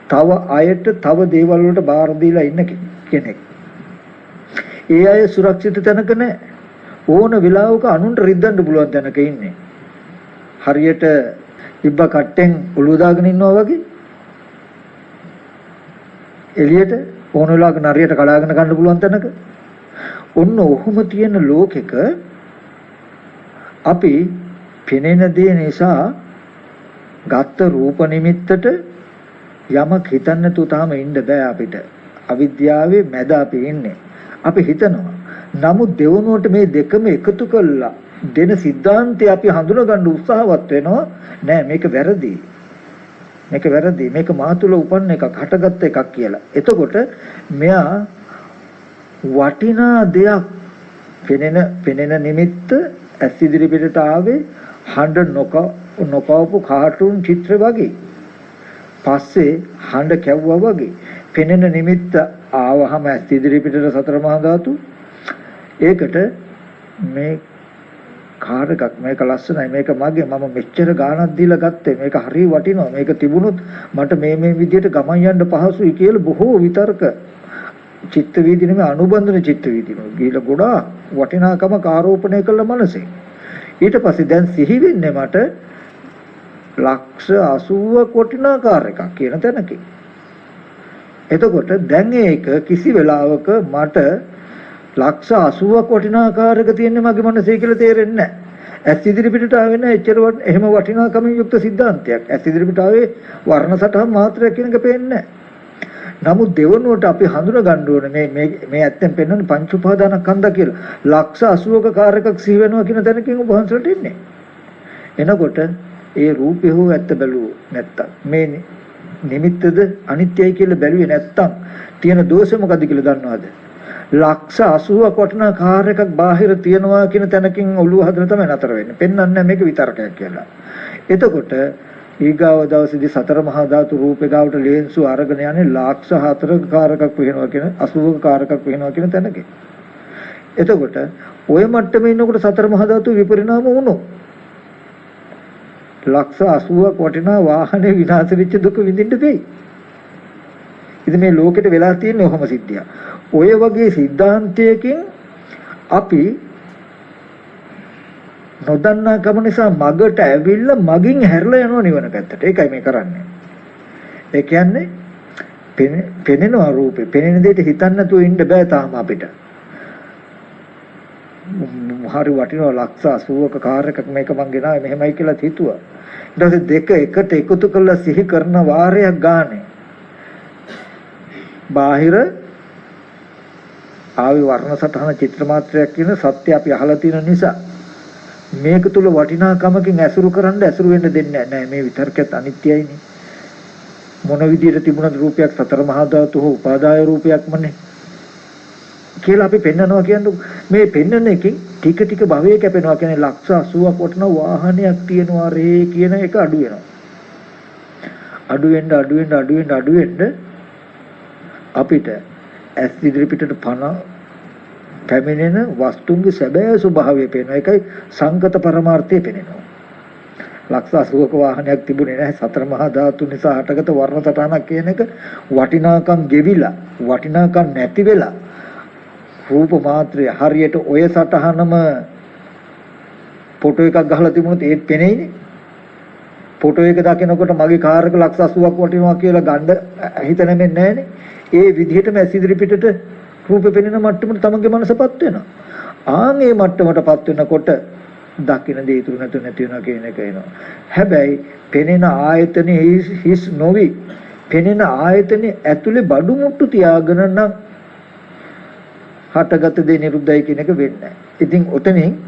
තව අයට තව දේවල් වලට බාර දීලා ඉන්න කෙනෙක්. ඒ අය සුරක්ෂිත තැනක නැහැ. ඕන වෙලාවක අනුන්ට රිද්දන්න පුළුවන් තැනක ඉන්නේ. හරියට ඉබ්බ කට්ටෙන් ඔළුව දාගෙන ඉන්නවා වගේ. එළියට ඕන වෙලාවක නරියට කඩාගෙන ගන්න පුළුවන් තැනක. ඔන්න ඔහොම තියෙන ලෝකෙක අපි පෙනෙන දේ නිසා ගත්ත රූප නිමිත්තට යමක් හිතන්න තු තාම ඉන්න බෑ අපිට. අවිද්‍යාවේ මැද අපි ඉන්නේ. අපි හිතනවා. නමුත් දෙවනුවට මේ දෙකම එකතු කළා දෙන સિદ્ધාන්තය අපි හඳුනා ගන්න උත්සාහවත් වෙනවා. නෑ මේක වැරදි. මේක වැරදි. මේක මා තුල උපන්න එකක්, හටගත්ත එකක් කියලා. එතකොට මෙයා වටිනා දෙයක් පෙනෙන නිමිත්ත ඇස් ඉදිරි පිටට ආවේ හඬ නොකවපු කාටුන් චිත්‍ර වගේ. පස්සේ හඬ කැවුවා වගේ. පෙනෙන නිමිත්ත ආවහම ඇස් ඉදිරි පිටට සතර මහා ධාතු. ඒකට මේ කාර් එකක් මේක ලස්සනයි මේක මගේ මම මෙච්චර ගාණක් දීලා ගත්තේ මේක හරිය වටිනවා මේක තිබුණොත් මට මේ විදිහට ගමන් යන්න පහසුයි කියලා බොහෝ විතර්ක චිත්ත වීදි නෙමෙයි අනුබන්ධන චිත්ත වීදිනවා ගිහිලා ගොඩාක් වටිනාකම ආරෝපණය කළ මනසේ ඊට පස්සේ දැන් සිහි වෙන්නේ මට ලක්ෂ 80ක් වටිනාකාර එකක් කියන තැනකින් එතකොට දැන් ඒක කිසි වෙලාවක මට ලක්ෂ 80ක් වටිනාකාරක තියෙන්නේ මගේ මනසේ කියලා තේරෙන්නේ නැහැ. ඇස් ඉදිරි පිටට ආවෙන එච්චර එහෙම වටිනාකමින් යුක්ත સિદ્ધාන්තයක්. ඇස් ඉදිරි පිට ආවේ වර්ණ සටහන් මාත්‍රයක් කියන එක පේන්නේ නැහැ. නමුත් දෙවනුවට අපි හඳුනා ගන්න ඕනේ මේ ඇත්තෙන් පෙන්වන්නේ පංච උපාදානස්කන්ධ කියලා. ලක්ෂ 80ක කාරකක් සිහි වෙනවා කියන තැනකින් ඔබ වහන්සේට ඉන්නේ. එනකොට ඒ රූපේ හෝ ඇත්ත බැලුවෝ නැත්තම් මේ නිමිත්තද අනිත්‍යයි කියලා බැලුවේ නැත්තම් තියෙන දෝෂය මොකද්ද කියලා දන්නවද? ලක්ෂ 80ක් වටිනා කාර් එකක් බාහිර තියනවා කියන තැනකින් ඔළුව හදන තමයි නතර වෙන්නේ. පෙන්වන්නේ මේක විතරකයක් කියලා. එතකොට ඊගාව දවසේදී සතර මහා ධාතු රූපේ ගාවට ලේන්සු අරගෙන යන්නේ ලක්ෂ 4ක කාර් එකක් වෙනවා කියන 80ක කාර් එකක් වෙනවා කියන තැනකින්. එතකොට ඔය මට්ටමේ ඉන්නකොට සතර මහා ධාතු විපරිණාම වුණොත් ලක්ෂ 80ක් වටිනා වාහනේ විනාශ වෙච්ච දුක විඳින්න දෙයි. ඉතින් මේ ලෝකෙට වෙලා තියෙන්නේ ඔහොම සිද්ධියක්. ඔය වගේ સિદ્ધාන්තයකින් අපි නොදන්නා කම නිසා මගට ඇවිල්ලා මගින් හැරලා යනවා නිවන පැත්තට. ඒකයි මේ කරන්නේ. ඒ කියන්නේ පෙනෙනවා රූපේ. පෙනෙන දෙයට හිතන්න නැතුව ඉන්න බෑ තාම අපිට. හරි වටිනවා ලක්ෂ 80ක කාර් එකක් මේක මං ගෙනාවේ මෙහෙමයි කියලා හිතුවා. ඊට පස්සේ දෙක එකට එකතු කරලා සිහි කරන වාරයක් ගානේ. බාහිර ආවි වර්ණ සටහන චිත්‍ර මාත්‍රයක් කියන සත්‍ය අපි අහලා තියෙන නිසා මේක තුල වටිනාකමකින් ඇසුරු කරන්න ඇසුරු වෙන්න දෙන්නේ නැහැ. මේ විතර්කයත් අනිත්‍යයිනේ. මොන විදියට තිබුණද රූපයක් සතර මහා ධාතු හෝ උපාදාය රූපයක්මනේ කියලා අපි පෙන්නනවා කියන්නේ මේ පෙන්නන එකෙන් ටික ටික භවයේ කැපෙනවා කියන්නේ ලක්ෂ 80ක් වටන වාහනයක් තියෙනවා රේ කියන එක අඩු වෙනවා. අඩු වෙන්න අපිට ඇස් ඉදිරි පිටට පැමිණෙන වස්තුන්ගේ සැබෑ ස්වභාවය පේනවා. ඒකයි සංකත පරමාර්ථය පේනවා. ලක්ෂ 80ක වාහනයක් තිබුණේ නැහැ. සතර මහා ධාතු නිසා හටගත වර්ණ සටහනක් කියන එක වටිනාකම් ගෙවිලා වටිනාකම් නැති වෙලා රූප මාත්‍රය හරියට ඔය සටහනම ෆොටෝ එකක් ගහලා තිබුණොත් ඒත් පෙනෙයිනේ. ෆොටෝ එක දකිනකොට මගේ කාර් එක ලක්ෂ 80ක් වටිනවා කියලා ගන්න හිත නැමෙන්නේ නැහනේ. ඒ විදිහටම ඇස් ඉදිරි පිටට රූපෙ පෙනෙන මට්ටමට තමන්ගේ මනසපත් වෙනවා. ආන් ඒ මට්ටමටපත් වෙනකොට දකින්න දේ ඉතුරු නැතු නැති වෙනවා කියන එක එනවා. හැබැයි පෙනෙන ආයතනේ හිස් නොවි පෙනෙන ආයතනේ ඇතුලේ බඩු මුට්ටු තියාගෙන නම් හටගත දේ නිරුද්ධයි කියන එක වෙන්නේ නැහැ. ඉතින් ඔතනින්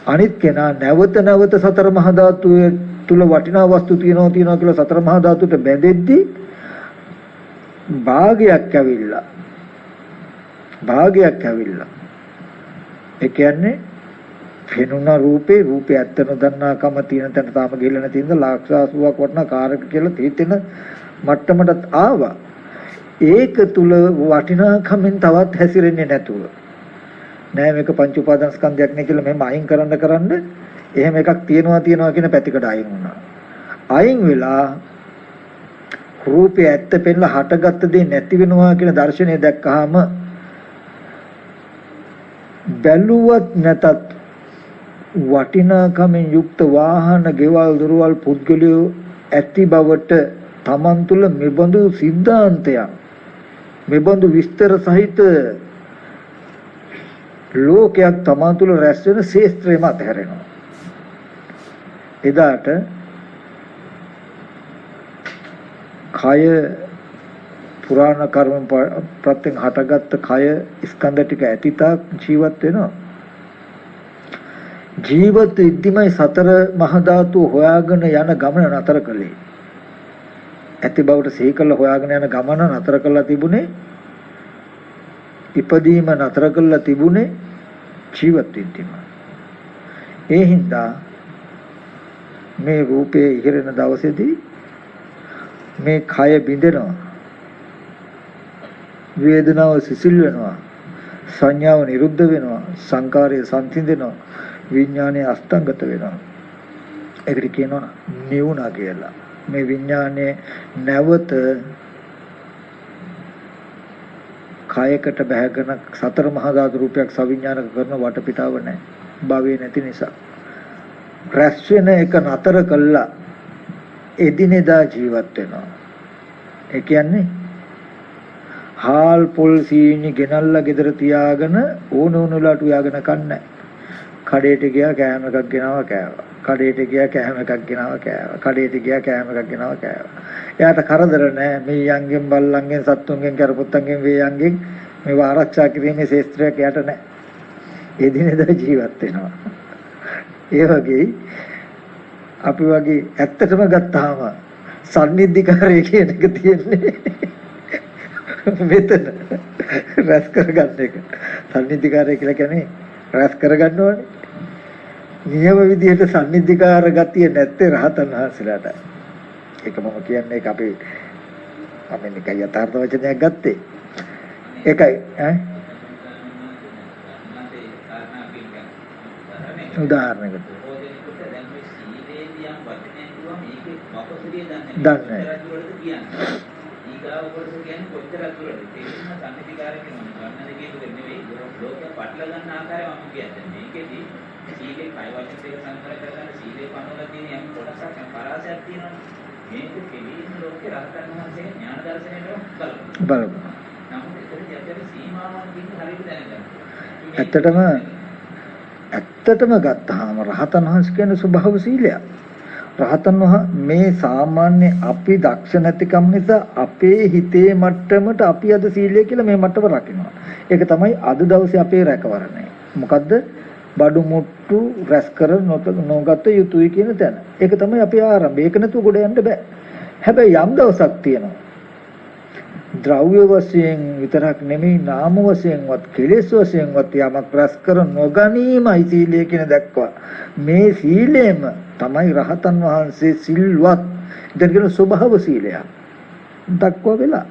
අනිත් කෙනා නැවත නැවත සතර මහා ධාතුවේ තුල වටිනා වස්තු තියනවා කියලා සතර මහා ධාතුවට බැඳෙද්දී භාගයක් ඇවිල්ලා ඒ කියන්නේ පෙනුන රූපේ ඇත්ත නොදන්නාකම තියෙන තැන තාම ගිහිල්ලා නැති ඉඳලා ලක්ෂ 80ක් වටන කාරක කියලා තීතෙන මට්ටමටත් ආවා. ඒක තුල වටිනාකමින් තවත් හැසිරෙන්නේ නැතුව නෑ මේක පංච උපාදාන ස්කන්ධයක් නේ කියලා මෙහෙම අයින් කරන්න එහෙම එකක් තියනවා කියන පැතිකඩ අයින් වුණා. අයින් වෙලා රූපය ඇත්ත පෙන්ලා හටගත්ත දේ නැති වෙනවා කියන දර්ශනය දැක්කහම බැලුවත් නැතත් වටිනාකමින් යුක්ත වාහන, ගෙවල්, දොරවල්, පුද්ගලයෝ ඇති බවට තමන් තුළ මෙබඳු සිද්ධාන්තයක් මෙබඳු විස්තර සහිත ලෝකයක් තමන් තුළ රැස් වෙන ශේස්ත්‍රයම අතහැරෙනවා. එදාට කය පුරාණ කර්ම ප්‍රත්‍යයෙන් හටගත්ත කය ස්කන්ධ ටික ඇතිතාක් ජීවත් වෙනවා. ජීවත් ඉද්දිමයි සතර මහා ධාතු හොයාගෙන යන ගමන නතර කළේ. ඇති බවට සිහි කළ හොයාගෙන යන ගමන නතර කළා තිබුණේ ඉපදීම නතර කළා තිබුණේ ජීවත් ඉද්දිම. ඒ හින්දා මේ රූපේ ඉහිරෙන දවසේදී මේ කය බිඳෙනවා, වේදනාව සිසිල් වෙනවා, සංඥාව නිරුද්ධ වෙනවා, සංකාරය සංසිඳෙනවා, විඥානය අස්තංගත වෙනවා. ඒකට කියනවා නිවුණා කියලා. මේ විඥානයේ නැවත කායකට බැහැගෙන සතර මහා ධාතු රූපයක් සවිඥානික කරන වටපිටාව නැහැ. භවයේ නැති නිසා. රැස් වෙන එක නතර කළා එදිනෙදා ජීවත් වෙනවා. ඒ කියන්නේ හාල් පොල් සීනි ගෙනල්ලා ගෙදර තියාගෙන ඕන වෙලාවට උයාගෙන කන්නේ. කඩේට ගියා කෑම එකක් ගෙනාවා කෑවා. කඩේට ගියා කෑම එකක් ගෙනාවා කෑවා. කඩේට ගියා කෑම එකක් ගෙනාවා කෑවා. එයාට කරදර නැහැ. මේ යංගෙන් බල්ලන්ගෙන් සත්තුන්ගෙන් කරපොත්තන්ගෙන් වේයන්ගෙන් මේව ආරක්ෂා කිරීමේ ශේස්ත්‍රයක් එයාට නැහැ. එදිනෙදා ජීවත් වෙනවා. ඒ වගේ අපි වගේ ඇත්තටම ගත්තාම සම්නිධිකාරය කියන එක තියෙන්නේ මෙතන රැස් කරගන්න එක. සම්නිධිකාරය කියලා කියන්නේ රැස් කරගන්න ඕනේ. නියම විදිහට සම්නිධිකාර ගතිය නැත්තේ රහතන් වහන්සේලාට. ඒක මම කියන්නේ ඒක අපි මේක යථාර්ථ වචනයක් ගත්තේ. ඒකයි උදාහරණයකට දන්නේ ඊගාව කොටස කියන්නේ කොච්චර අතුරද තේරුම සම්පතිකාරකේ මම ගන්න දෙකේ දුක නෙවෙයි ලෝකය පටල ගන්න ආකාරය මම කියන්නේ මේකෙදි සීලේ කය වචන දෙක සංකල්ප කරගන්න සීලේ පනවලා තියෙන යම් කොටසක් පරාසයක් තියෙනවනේ මේක කෙලින් ලෝකේ රහතන් වහන්සේගේ ඥාන දර්ශනයට බලපං. බලමු. නමුත් ඒකට යටට සීමාවන් තියෙන හරියට දැනගන්න. ඇත්තටම ගත්තාම රහතන් වහන්සේ කියන්නේ ස්වභාව සීලයක්. රහතන් වහන්සේ මේ සාමාන්‍ය අපි දක්ෂ නැතිකම නිසා අපේ හිතේ මට්ටමට අපි අද සීලය කියලා මේ මට්ටම රකින්නවා. ඒක තමයි අද දවසේ අපේ රැකවරණය. මොකද්ද? බඩු මුට්ටු රැස් කර නොගත යුතුයි කියන තැන. ඒක තමයි අපි ආරම්භය. ඒක නැතුව ගොඩ යන්න බෑ. හැබැයි යම් දවසක් තියෙනවා. ද්‍රව්‍ය වශයෙන් විතරක් නෙමෙයි නාම වශයෙන්වත් කෙලෙස් වශයෙන්වත් යමක් රැස් කර නොගැනීමයි සීලය කියන දක්වා. මේ සීලෙම තමයි රහතන් වහන්සේ සිල්වත් ඉතින් ස්වභාව සීලය දක්වා වෙලා.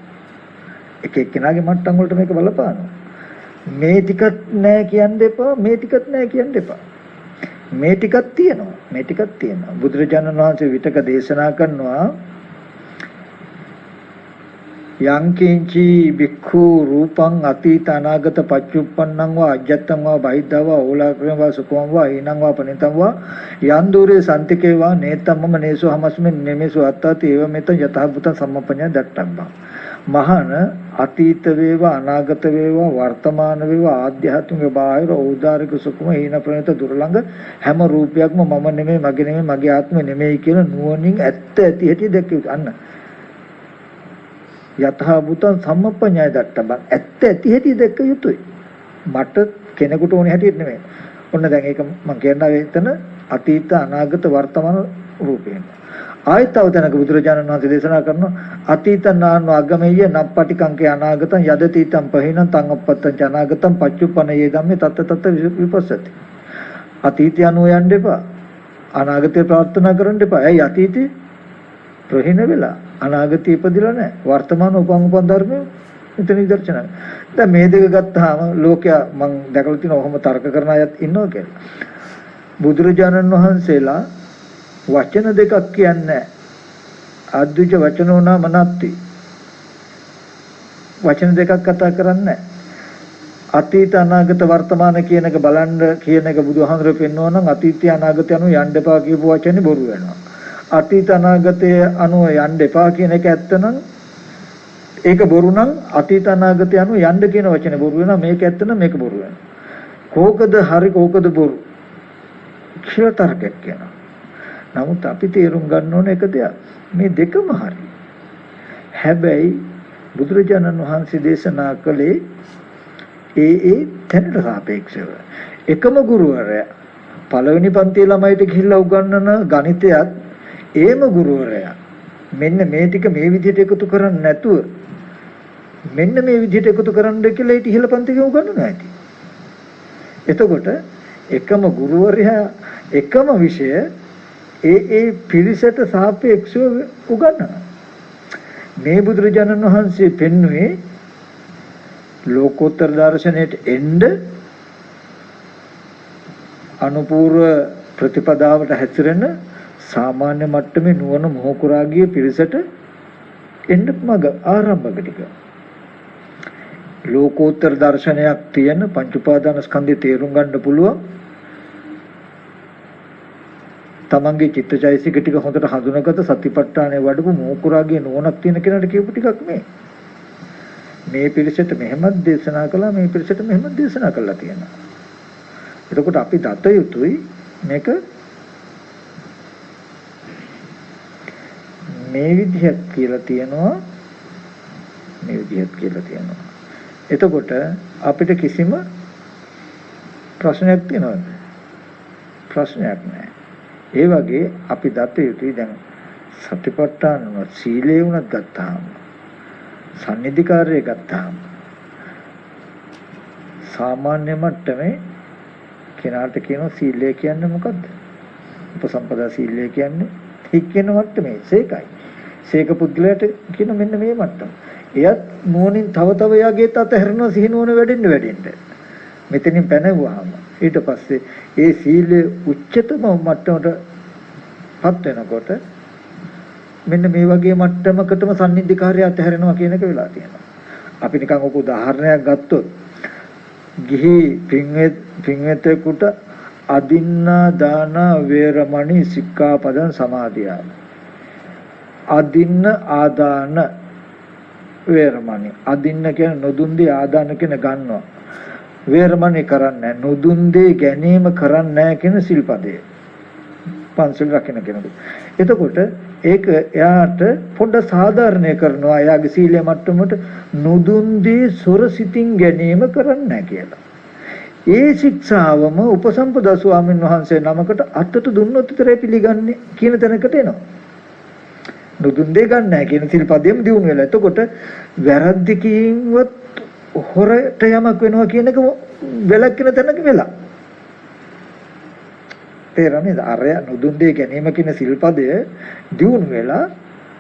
එක එක්කෙනාගේ මට්ටම් වලට මේක බලපානවා. මේ ටිකක් නෑ කියන්න එපා, මේ ටිකක් නෑ කියන්න එපා. මේ ටිකක් තියෙනවා, මේ ටිකක් තියෙනවා. බුදුරජාණන් වහන්සේ විතක දේශනා කරනවා යංකින්චි බික්ඛු රූපං අතීත අනාගත පච්චුප්පන්නං වා අජත්තං වා බහිද්ධා වා ඕලාක්‍රම වා සුඛං වා ඊනං වා පනිතං වා යන් දුරේ සම්තිකේ වා නේතම්මම නේසු හමස්මෙන් නෙමෙසු අත්තාති ඒව මෙත යතහ බුතං සම්මපඤ්ඤා දට්ඨම්බා. මහාන අතීත වේවා අනාගත වේවා වර්තමාන වේවා ආධ්‍යාත්මික බාහිර ඕදාරික සුඛම ඊන ප්‍රණිත දුර්ලංග හැම රූපයක්ම මම නෙමෙයි මගේ නෙමෙයි මගේ ආත්මෙ නෙමෙයි කියලා නුවණින් ඇත්ත ඇති හැටි දැක්ක අන්න යතහ බුතං සම්මප්පඤ්ඤය දට්ඨබං ඇත්ත ඇති හැටි දැක්ක යුතුයි. මට කෙනෙකුට ඕනේ හැටියට නෙමෙයි. ඔන්න දැන් ඒක මම කියනවා එතන අතීත අනාගත වර්තමාන රූපේන. ආයතව තැනක බුදුරජාණන් වහන්සේ දේශනා කරනවා අතීතනාන අගමෙය්‍ය නප්පටිකංකේ අනාගතං යදතීතං පහිනං තං අපත්තං අනාගතං පච්චුප්පනයේ ධම්මේ තත්ත විපස්සති. අතීතය අනුව යන්න එපා. අනාගතය ප්‍රාර්ථනා කරන්න එපා. ඇයි අතීතේ ප්‍රහින වෙලා අනාගතය ඉපදිලා නැහැ. වර්තමාන උපන් ධර්මයේ මෙතන නිදර්ශනයි. දැන් මේ දෙක ගත්තාම ලෝකයා මම දැකලා තියෙනවා ඔහොම තර්ක කරන අයත් ඉන්නවා කියලා. බුදුරජාණන් වහන්සේලා වචන දෙකක් කියන්නේ අද්විජ වචනෝ නාමනත්ති. වචන දෙකක් කතා කරන්නේ අතීත අනාගත වර්තමාන කියන එක බලන්න කියන එක බුදුහාමුදුරුවෝ පෙන්වනවා නම් අතීතය අනාගතය අනුව යන්න එපා කියපු වචනේ බොරු වෙනවා. අතීත අනාගතයේ අනුව යන්න එපා කියන එක ඇත්ත නම් ඒක බොරු නම් අතීත අනාගතය අනුව යන්න කියන වචනේ බොරු වෙනවා. මේක ඇත්ත නම් මේක බොරු වෙනවා. කෝකද හරි කෝකද බොරු කියලා තර්කයක් කියනවා. නමුත් අපි තේරුම් ගන්න ඕන එක දෙයක් මේ දෙකම හරි. හැබැයි බුදුරජාණන් වහන්සේ දේශනා කළේ ඒ තැනට සාපේක්ෂව එකම ගුරුවරයා පළවෙනි පන්තියේ ළමයිට ගිහිල්ලා උගන්වන ගණිතයත් ඒම ගුරුවරයා මෙන්න මේ ටික මේ විදිහට එකතු කරන්නේ නැතුව මෙන්න මේ විදිහට එකතු කරන්න කියලා ඊට ඉහළ පන්තියේ උගන්වනවා ඇති. එතකොට එකම ගුරුවරයා එකම විෂය ඒ පිරිසට සාපේක්ෂව උගන්වනවා. මේ බුදුරජාණන් වහන්සේ පෙන්වුවේ ලෝකෝත්තර දර්ශනයට එන්න අනුපූර්ව ප්‍රතිපදාවට හැසිරෙන සාමාන්‍ය මට්ටමේ නුවණ මොහොකුරාගිය පිරිසට එන්න මග ආරම්භක ටික. ලෝකෝත්තර දර්ශනයක් තියෙන පංච උපාදාන ස්කන්ධය තේරුම් ගන්න පුළුවන්. තමන්ගේ චිත්තචෛසික ටික හොඳට හඳුනාගත සතිපට්ඨානය වඩපු මොහොකුරාගිය නුවණක් තියෙන කෙනාට කියපු ටිකක් මේ පිරිසට මෙහෙමත් දේශනා කළා මේ පිරිසට මෙහෙමත් දේශනා කළා තියෙනවා. එතකොට අපි දත යුතුයි මේක මේ විදිහට කියලා තියෙනවා මේ විදිහට කියලා තියෙනවා. එතකොට අපිට කිසිම ප්‍රශ්නයක් තියෙනවද? ප්‍රශ්නයක් නැහැ. ඒ වගේ අපි දත යුතුයි දැන් සතිපට්ඨාන සීලය උනත් ගත්තාම සම්නිධිකාරය ගත්තාම සාමාන්‍ය මට්ටමේ කෙනාට කියන සීලය කියන්නේ මොකද්ද? උපසම්පදා සීලය කියන්නේ හික්කෙන මට්ටමේ සේකයි. සේක පුද්ගලයාට කියන මෙන්න මේ මට්ටම. එයත් නුවණින් තව තව යාගේත් අතහැරනවා සිහිනුවන වැඩෙන්න. මෙතනින් පැනවුවාම ඊට පස්සේ ඒ සීලයේ උච්චතම මට්ටමටපත් වෙනකොට මෙන්න මේ වගේ මට්ටමකටම සම්නිධිකාරය අතහැරෙනවා කියන එක වෙලා තියෙනවා. අපි නිකන් ඔක උදාහරණයක් ගත්තොත් ගිහි පින්වෙතෙකුට අදින්නා දාන වේරමණී සික්ඛාපදං සමාදියා අදින්න ආදාන වේරමණී. අදින්න කියන නොදුන් දේ ආදාන කියන ගන්නවා. වේරමණී කරන්නේ නොදුන් දේ ගැනීම කරන්නේ නැහැ කියන සිල්පදේ. පන්සල් රකින්න කෙනෙකුට. එතකොට ඒක එයාට පොඩ සාධාරණය කරනවා. එයාගේ සීලය මට්ටමට නොදුන් දේ සොරසිතින් ගැනීම කරන්නේ නැහැ කියලා. ඒ ශික්ෂාවම උපසම්පදා ස්වාමීන් වහන්සේ නමකට අතට දුන්නොත් විතරයි පිළිගන්නේ කියන තැනකට එනවා. නොදුන් දේ ගන්න නැහැ කියන සිල්පදයෙන් දියුණු වෙලා. එතකොට වැරද්දකින්වත් හොරට යමක් වෙනවා කියන එක වැළක්වෙන තැනක වෙලා. තේරෙනවද? අරය නොදුන් දේ ගැනීම කියන සිල්පදය දියුණු වෙලා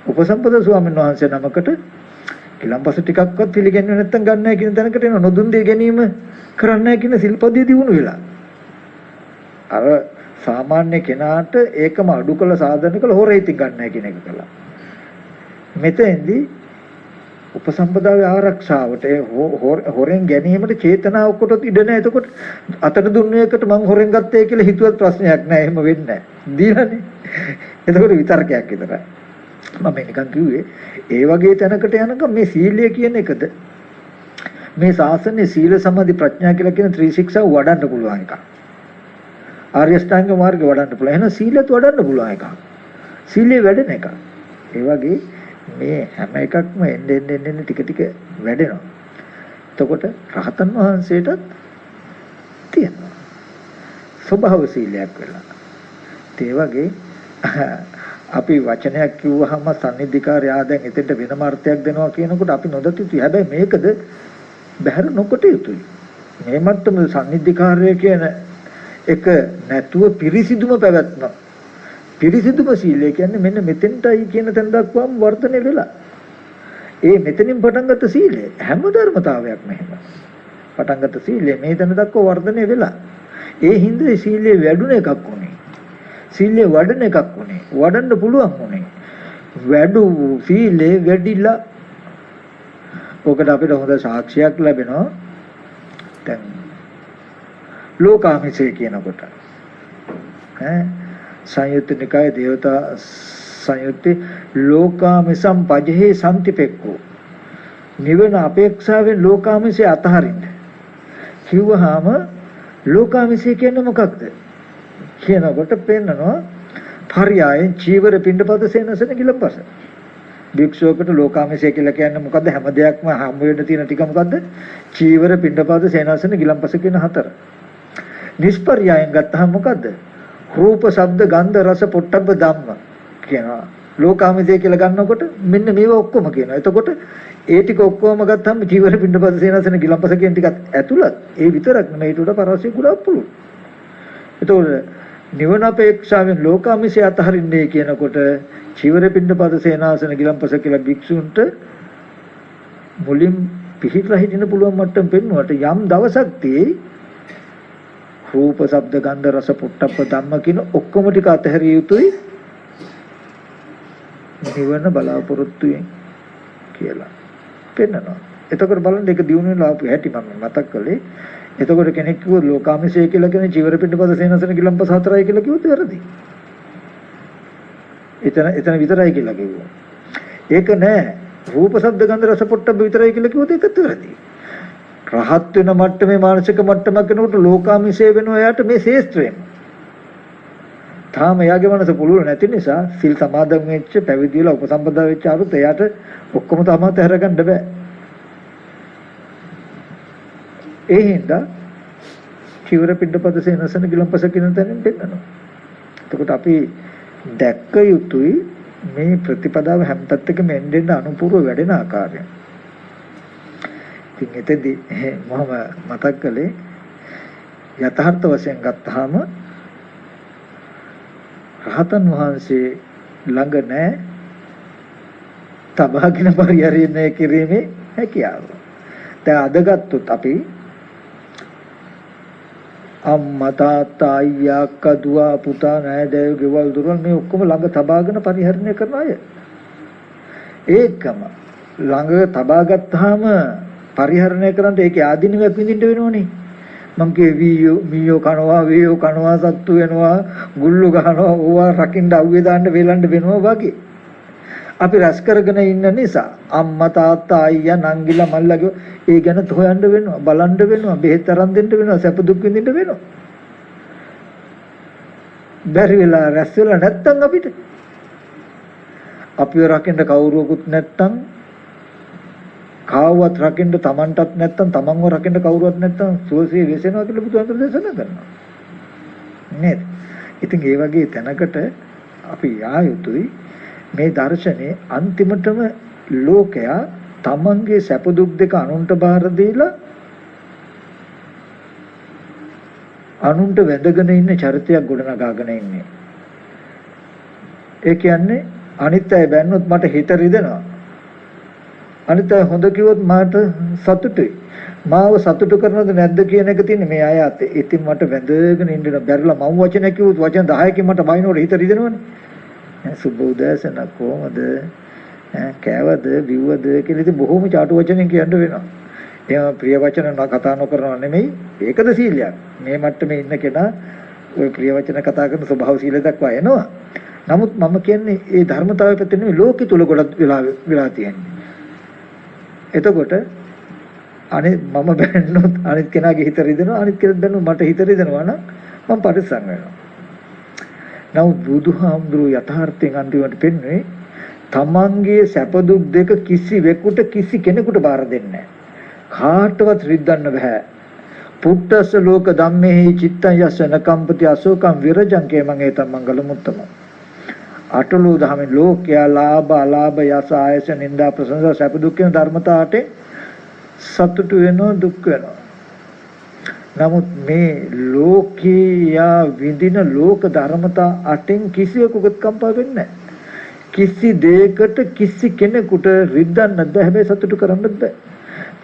උපසම්පදා ස්වාමීන් වහන්සේ නමකට කිලම්පස ටිකක්වත් පිළිගන්නේ නැත්නම් ගන්න නැහැ කියන තැනකට එනවා. නොදුන් දේ ගැනීම කරන්නේ නැහැ කියන සිල්පදය දියුණු වෙලා. අර සාමාන්‍ය කෙනාට ඒකම අඩු කළ සාධන කළ හොරෙයිති ගන්න නැහැ කියන එක කළා. මෙතෙන්දී උපසම්පදාවේ ආරක්ෂාවට හොරෙන් ගැනීමට චේතනාව කොටත් ඉඩ නැහැ. එතකොට අතට දුන්න එකට මං හොරෙන් ගත්තේ කියලා හිතුවත් ප්‍රශ්නයක් නැහැ. එහෙම වෙන්නේ නැහැ. දීලානේ. එතකොට විතර්කයක් විතරයි. මම නිකන් කිව්වේ ඒ වගේ තැනකට යනකම් මේ සීලය කියන එකද මේ ශාසනයේ සීල සමාධි ප්‍රඥා කියලා කියන ත්‍රිශික්ෂා වඩන්න පුළුවන් එකක්. ආර්ය ශ්‍රැංග මාර්ගය වඩන්න පුළුවන්. එහෙනම් සීලත් වඩන්න පුළුවන් එකක්. සීලේ වැඩෙන එකක්. ඒ වගේ මේ හැම එකක්ම එන්න ටික ටික වැඩෙනවා. එතකොට රහතන් වහන්සේටත් තියෙනවා ස්වභාව සීලයක් වෙලා. ඒ වගේ අපි වචනයක් කිව්වහම සම්නිධිකාරය දැන් එතෙන්ට වෙනම අර්ථයක් දෙනවා කියනකොට අපි නොදත යුතුයි. හැබැයි මේකද බහැර නොකොට යුතුයි. මේ මට්ටම සම්නිධිකාරය කියන එක නැතුව පිරිසිදුම පැවැත්ම. පිරිසිදුම සීලය කියන්නේ මෙන්න මෙතෙන්ටයි කියන තැන දක්වාම වර්ධනය වෙලා. ඒ මෙතනින් පටන් ගත්ත සීලය හැම ධර්මතාවයක්ම එහෙම. පටන් ගත්ත සීලය මේ තැන දක්වා වර්ධනය වෙලා. ඒ හින්දා සීලය වැඩුණ එකක් උනේ. සීලය වඩන එකක් උනේ. වඩන්න පුළුවන් උනේ. වැඩු සීලය වැඩිලා. ඔකට අපිට හොඳ සාක්ෂියක් ලැබෙනවා. දැන් ලෝකාමිසය කියනකොට සංයුත්ත නිකාය දේවතා සංයුත්තේ ලෝකාමිසම් පජහේ සම්තිපෙක්කෝ නිවන අපේක්ෂාවෙන් ලෝකාමිසය අතහරින්න කිව්වහම ලෝකාමිසය කියන්නේ මොකක්ද කියනකොට පෙන්නනවා පර්යායෙන් චීවර පිණ්ඩපත සේනසන ගිලම්පස භික්ෂුවකට ලෝකාමිසය කියලා කියන්නේ මොකද්ද හැම දෙයක්ම හම් වෙන්න තියෙන ටික මොකද්ද චීවර පිණ්ඩපත සේනසන ගිලම්පස කියන හතර නිෂ්පර්යායෙන් ගත්තහම මොකද්ද රූප ශබ්ද ගන්ධ රස පොට්ටබ්බ ධම්ම කියනවා ලෝකාමිසය කියලා ගන්නකොට මෙන්න මේවා ඔක්කොම කියනවා. එතකොට ඒ ටික ඔක්කොම ගත්තාම ජීවර පිණ්ඩපත සේනසන ගිලම්පස කියන ටිකත් ඇතුළත් ඒ විතරක් නෙමෙයි ඊට වඩා පරාසය ගුණක් පුළුවන්. එතකොට නිවන අපේක්ෂාවෙන් ලෝකාමිසය අතහරින්නේ කියනකොට ජීවර පිණ්ඩපත සේනාසන ගිලම්පස කියලා භික්ෂුන්ට මුලින් පිහිටලා හිටින්න පුළුවන් මට්ටම් පෙන්වුවට යම් දවසක් tie රූප ශබ්ද ගන්ධ රස පොට්ටප්ප ධම්ම කියන ඔක්කොම ටික අතහැරිය යුතුයි නිවන බලාපොරොත්තුෙන් කියලා පෙන්නනවා. එතකොට බලන්න ඒක දියුණු වෙලා ආපු හැටි මම මතක් කළේ. එතකොට කෙනෙක් කිව්වොත් ලෝකාමිසය කියලා කියන්නේ ජීවර පිටපත සේනසන ගිලම්පස හතරයි කියලා කිව්වොත් වැරදි. එතන විතරයි කියලා කිව්වොත්. ඒක නෑ. රූප ශබ්ද ගන්ධ රස පොට්ටබ්බ විතරයි කියලා කිව්වොත් ඒකත් වැරදි. රහත් වෙන මට්ටමේ මානසික මට්ටමක් වෙනකොට ලෝකාමිසය වෙනවා එයාට මේ ශේස්ත්‍රයෙන්. තාම එයාගේ මනස පුළුල් නැති නිසා සිල් සමාදන් වෙච්ච පැවිදි වෙලා උපසම්පදා වෙච්ච අරුත් එයාට ඔක්කොම තමත් හැරගන්න බෑ. ඒ හින්දා චීවර පිටපත සේනසන ගිලම්පස කියන තැනින් පෙන්නනවා. එතකොට අපි දැක්ක යුතුයි මේ ප්‍රතිපදාව හැම පැත්තකම එන්න අනුපූර්ව වැඩෙන ආකාරය. ඉතින් එතෙන්දී මම මතක් කළේ යථාර්ථ වශයෙන් ගත්තාම රහතන් වහන්සේ ළඟ නැහැ තබාගෙන පරිහරණය කිරීමේ හැකියාව. දැන් අද ගත්තොත් අපි අම්මා තාත්තා අයියා අක්කා දුව පුතා නෑදෑයෝ ගෙවල් දොරවල් මේ ඔක්කොම ළඟ තබාගෙන පරිහරණය කරන අය. ඒකම ළඟ තබා ගත්තාම පරිහරණය කරන්න ඒකේ ආධිනවක් විඳින්න වෙනවනේ. මම කියේ මීයෝ කනවා වේයෝ කනවා සත්තු වෙනවා ගුල්ලු ගහනවා ඕවා රකින්න අවුවේ දාන්න වේලන්න වෙනවා වගේ. අපි රැස් කරගෙන ඉන්න නිසා අම්මා තාත්තා අයියා නංගිලා මල්ලාගේ ඒ ගැන හොයන්න වෙනවා, බලන්න වෙනවා, බෙහෙත් අරන් දෙන්න වෙනවා, සැප දුක් විඳින්න වෙනවා. බැරි වෙලා රැස් වෙලා නැත්තම් අපිට අපිව රකින්න කවුරුවකුත් නැත්තම්, කාවවත් රකින්න තමන්ටත් නැත්තම්, තමන්ව රකින්න කවුරුවත් නැත්තම් සුවසේ වෙසෙනවා කියලා බුදුහාමුදුරු දේශනා කරනවා නේද? ඉතින් ඒ වගේ තැනකට අපි යා යුතුයි. මේ දර්ශනේ අන්තිමටම ලෝකයා තමන්ගේ සැප දුක් දෙක අනුන්ට බාර දීලා අනුන්ට වැදගෙන ඉන්න චරිතයක් ගොඩනගාගෙන ඉන්නේ. ඒ කියන්නේ අනිත් අය බැන්නොත් මට හිත රිදෙනවා. අනිත් අය හොඳ කිව්වොත් මට සතුටුයි. මාව සතුටු කරනවද නැද්ද කියන එක තියෙන්නේ මේ අය අතේ. ඉතින් මට වැඳගෙන ඉන්න බැරිලා මම වචන කිව්වොත් වචන 10කින් මට බයිනෝට හිත රිදෙනවනේ. සුබ උදෑසන කොහමද? කෑවද බිව්වද කියලා ඉතින් බොහොම චාටු වචනෙන් කියන්න වෙනවා. එහෙම ප්‍රිය වචන කතා නොකරනවා නෙමෙයි. ඒකද සීලයක්. මේ මට්ටමේ ඉන්න කෙනා ওই ප්‍රිය වචන කතා කරන ස්වභාව සීලය දක්වා එනවා. නමුත් මම කියන්නේ ඒ ධර්මතාවය පැත්තෙන් නෙමෙයි ලෝකෙ තුල ගොඩක් වෙලා තියෙන්නේ. එතකොට අනේ මම බැන්නොත් අනිත් කෙනාගේ හිත රිදෙනවා, අනිත් කෙනෙක් බැන්නොත් මට හිත රිදෙනවා නම් මම පරිස්සම් වෙනවා. නමුත් බුදුහාමුදුරුවෝ යථාර්ථයෙන් අන්තිමට පෙන්වන්නේ තමන්ගේ සැප දුක් දෙක කිසිවෙකුට කිසි කෙනෙකුට බාර දෙන්නේ නැහැ. කාටවත් රිද්දන්න බෑ. පුට්ටස්ස ලෝක ධම්මේහි චිත්තං යස්සන කම්පති අශෝකං විරජං කේමං ඒතම් මංගල මුත්තම. අටලෝ දහමේ ලෝකයා ලාභ අලාභ යස ආයස නිന്ദා ප්‍රශංසා සැප දුක් කියන ධර්මතාවට සතුටු වෙනවා, දුක් වෙනවා. නමුත් මේ ලෝකීයා විඳින ලෝක ධර්මතා අටෙන් කිසිවෙකුත් කම්පා වෙන්නේ නැහැ. කිසි දෙයකට කිසි කෙනෙකුට රිද්දන්න බෑ, හැබැයි සතුටු කරන්න බෑ.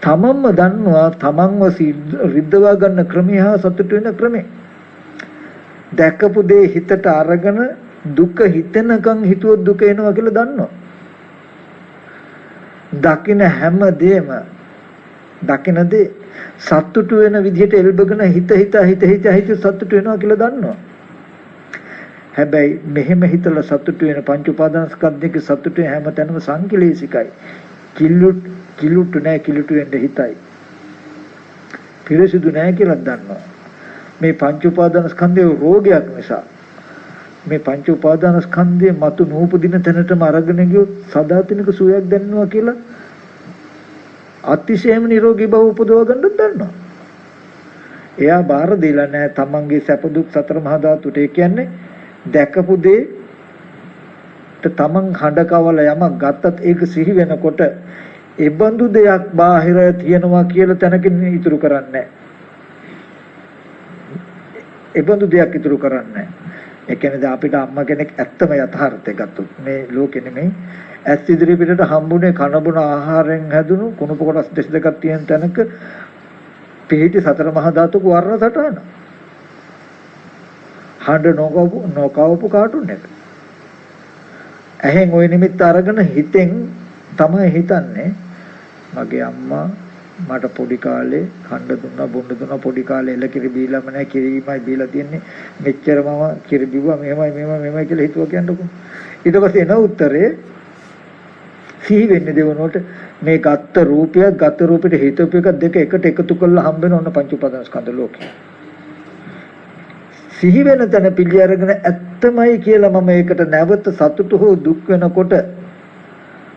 තමන්ම දන්නවා තමන්ව රිද්දවා ගන්න ක්‍රමය හා සතුටු වෙන ක්‍රමය. දැකපු දේ හිතට අරගෙන දුක හිතෙනකන් හිතුවොත් දුක එනවා කියලා දන්නවා. දකින හැම දෙයක්ම දකින දේ සතුටු වෙන විදිහට එල්බගෙන හිත සතුටු වෙනවා කියලා දන්නවා. හැබැයි මෙහෙම හිතලා සතුටු වෙන පංච උපාදානස්කන්ධයේ සතුටු හැම තැනම සංකලේශිකයි. කිලුටු නැහැ, කිලුටු වෙන්න හිතයි. පිරිසුදු නැහැ කියලා දන්නවා. මේ පංච උපාදානස්කන්ධයේ රෝගයක් නිසා මේ පංච උපාදානස්කන්ධයේ මතු නූපදින තැනටම අරගෙන ගියොත් සදාතනික සුවයක් දැනෙනවා කියලා අතිශයම නිරෝගී බව උපදව ගන්නත් දන්නවා. එයා බාර දීලා නැහැ තමන්ගේ සැප දුක් සතර මහා ධාතුට. ඒ කියන්නේ දැකපු දේ තමන් හඬකවල යමක් ගත්තත් ඒක සිහි වෙනකොට ඒ බඳු දෙයක් බාහිර තියනවා කියලා තැනකින් ඉතුරු කරන්නේ නැහැ. ඒ බඳු දෙයක් ඉතුරු කරන්නේ නැහැ. ඒ කියන්නේ අපිට අම්මා කෙනෙක් ඇත්තම යථාර්ථය ගත්තොත් මේ ලෝකෙ නෙමෙයි ඇස් ඉදිරි පිටට හම්බුනේ කනබුන ආහාරයෙන් හැදුණු කුණප කොටස් දෙක තියෙන තැනක පිහිටි සතර මහා ධාතුක වර්ණ සටහන. හඬ නොකවපු කාටුන් එක. ඇහෙන් ওই නිමිත්ත අරගෙන හිතෙන් තමයි හිතන්නේ මගේ අම්මා මට පොඩි කාලේ කන්න දුන්නා බොන්න දුන්නා පොඩි කාලේ එලකිරි බීලාම නැහැ කිරිමයි බීලා තියන්නේ මෙච්චර මම කිරි බිව්වා මෙහෙමයි කියලා හිතුවා කියන්නකො. ඊට පස්සේ එන උත්තරේ සිහි වෙන්නේ දෙවනට මේ ගත්ත රූපෙට හිතපු එක දෙක එකට එකතු කරලා හම්බ වෙන ඔන්න පංච උපාදානස්කන්ධ ලෝකේ. සිහි වෙන තැන පිළි අරගෙන ඇත්තමයි කියලා මම ඒකට නැවත සතුටු හෝ දුක් වෙනකොට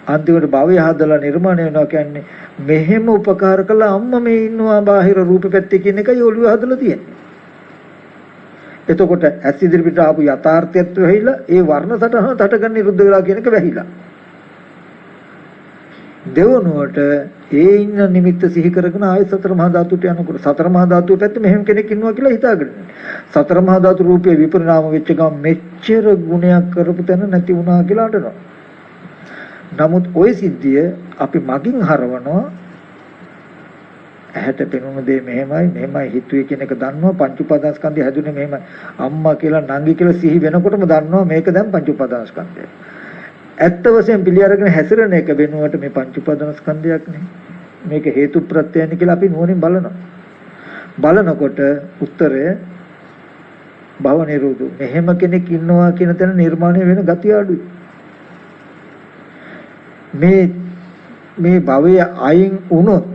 අන්තිමට භවය හදලා නිර්මාණය වෙනවා කියන්නේ මෙහෙම උපකාර කළා අම්මා මේ ඉන්නවා බාහිර රූප පැත්තේ කියන එකයි ඔළුවේ හදලා තියෙන්නේ. එතකොට ඇස් ඉදිරි පිට ආපු යථාර්ථයත් වෙහිලා ඒ වර්ණ සටහන තටගන්න නිරුද්ධ වෙලා කියන එක වැහිලා. දෙවනුවට ඒ ඉන්න නිමිත්ත සිහි කරගෙන ආයෙ සතර මහා ධාතුට යනකොට සතර මහා ධාතුව පැත්තේ මෙහෙම කෙනෙක් ඉන්නවා කියලා හිතාගෙන සතර මහා ධාතු රූපේ විපරිණාම වෙච්ච ගමන් මෙච්චර ගුණයක් කරපු තැන නැති වුණා කියලා අඬනවා. නමුත් ওই සිද්ධිය අපි මගින් හරවනවා ඇහැට පෙනුන දේ මෙහෙමයි හිතුවේ කියන එක දන්නවා පංච උපාදානස්කන්ධය හැදුනේ මෙහෙමයි අම්මා කියලා නංගි කියලා සිහි වෙනකොටම දන්නවා මේක දැන් පංච උපාදානස්කන්ධය. ඇත්ත වශයෙන් පිළි අරගෙන හැසිරෙන එක වෙනුවට මේ පංච උපාදානස්කන්ධයක් නේ. මේක හේතු ප්‍රත්‍යයන් කියලා අපි නුවණින් බලනවා. බලනකොට උත්තරය භව නිරෝධ. මෙහෙම කෙනෙක් ඉන්නවා කියන තැන නිර්මාණය වෙන ගතිය අඩුයි. මේ භවයේ අයින් වුණොත්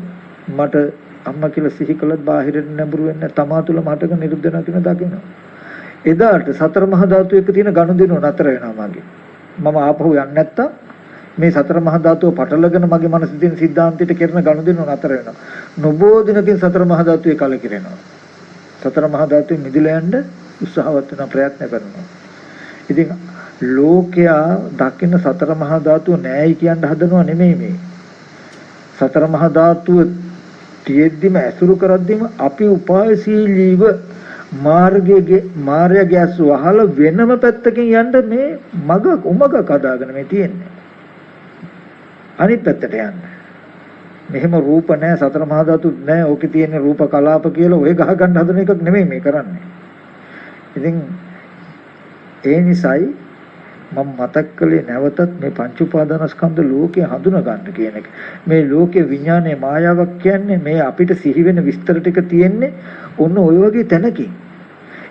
මට අම්මා කියලා සිහි කළත් බාහිරට නැඹුරු වෙන්නේ තමා තුළ මටක නිරුද්ධ වෙනවා කියන දකිනවා. එදාට සතර මහා ධාතු එක්ක තියෙන ගනුදෙනුව නතර වෙනවා මගේ. මම ආපහු යන්නේ නැත්තම් මේ සතර මහා ධාතුව පටලගෙන මගේ මනසේ තියෙන සිද්ධාන්තයට කරන ගනුදෙනුව නතර වෙනවා. නොබෝ දිනකින් සතර මහා ධාතුවේ කලකිරෙනවා. සතර මහා ධාතුවේ මිදලා යන්න උත්සාහවත් වෙන ප්‍රයත්න කරනවා. ඉතින් ලෝකයා දකින්න සතර මහා ධාතුව නෑයි කියන්න හදනව නෙමෙයි මේ. සතර මහා ධාතුව තියෙද්දිම ඇසුරු කරද්දිම අපි උපායශීලීව මාර්ගයේ ඇස් වහල වෙනම පැත්තකින් යන්න මේ උමගක් හදාගෙන මේ තියෙන්නේ. අනිත් පැත්තට යන්න. මෙහෙම රූප නැහැ සතර මහා ධාතු නැහැ. ඕකේ තියෙන රූප කලාප කියලා ඔය ගහ ගන්න හදන එකක් නෙමෙයි මේ කරන්නේ. ඉතින් ඒ නිසායි මම මතක් කළේ නැවතත් මේ පංච උපාදානස්කන්ධ ලෝකේ හඳුනා ගන්න කියන එක. මේ ලෝකේ විඥානයේ මායාවක් කියන්නේ මේ අපිට සිහි වෙන විස්තර ටික තියෙන්නේ ඔන්න ඔය වගේ තැනකින්.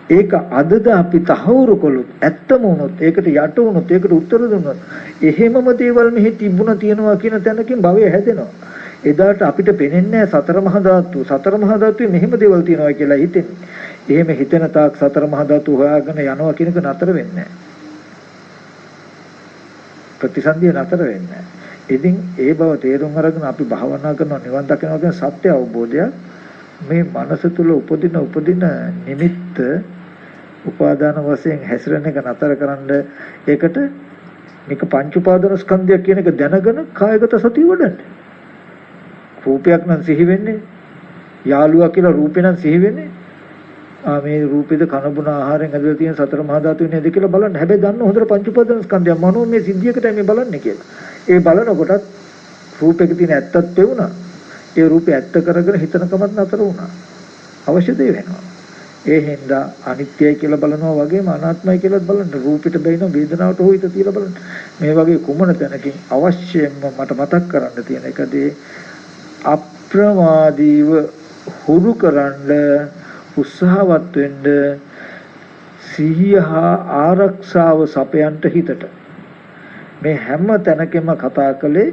ඒක අදද අපි තහවුරු කළොත් ඇත්තම වුණොත් ඒකට යට වුණොත් ඒකට උත්තර දුන්නොත් එහෙමම දේවල් මෙහි තිබුණා තියනවා කියන තැනකින් භවය හැදෙනවා. එදාට අපිට පේන්නේ සතර මහා ධාතු සතර මහා ධාතුවේ මෙහෙම දේවල් තියනවා කියලා හිතෙන්නේ. එහෙම හිතෙන තාක් සතර මහා ධාතු හොයාගෙන යනවා කියන එක නතර වෙන්නේ නැහැ. ප්‍රතිසන්දිය නතර වෙන්නේ නැහැ. ඉතින් ඒ බව තේරුම් අරගෙන අපි භාවනා කරනවා නිවන් දකිනවා කියන සත්‍ය අවබෝධය මේ මනස තුල උපදින නිමිත්ත උපාදාන වශයෙන් හැසිරෙන එක නතර කරන්න ඒකට මේක පංච උපාදාන ස්කන්ධය කියන එක දැනගෙන කායගත සතිය වඩන්න. රූපයක් නම් සිහි වෙන්නේ යාළුවා කියලා රූපේ නම් සිහි වෙන්නේ මේ රූපෙද කන බොන ආහාරයෙන් ඇදලා තියෙන සතර මහා ධාතු නේද කියලා බලන්න. හැබැයි දන්න හොඳට පංච උපාදාන ස්කන්ධය මනෝමය සිද්ධියකටයි මේ බලන්නේ කියලා. ඒ බලනකොටත් රූපෙක තියෙන ඇත්තත් පෙවුණා. ඒ රූපය ඇත්ත කරගෙන හිතනකමත් නතර වුණා. අවශ්‍ය දේ වෙනවා. ඒ හින්දා අනිත්‍යයි කියලා බලනවා වගේම අනාත්මයි කියලාත් බලන්න. රූපෙට බැින වේදනාවට හොයිත තියලා බලන්න. මේ වගේ කුමන තැනකින් අවශ්‍යයෙන්ම මට මතක් කරන්න තියෙන එකදී අප්‍රමාදීව හුරු කරන්න උත්සාහවත් වෙන්න සිහිය හා ආරක්ෂාව සපයන්ට හිතට මේ හැම තැනකම කතා කළේ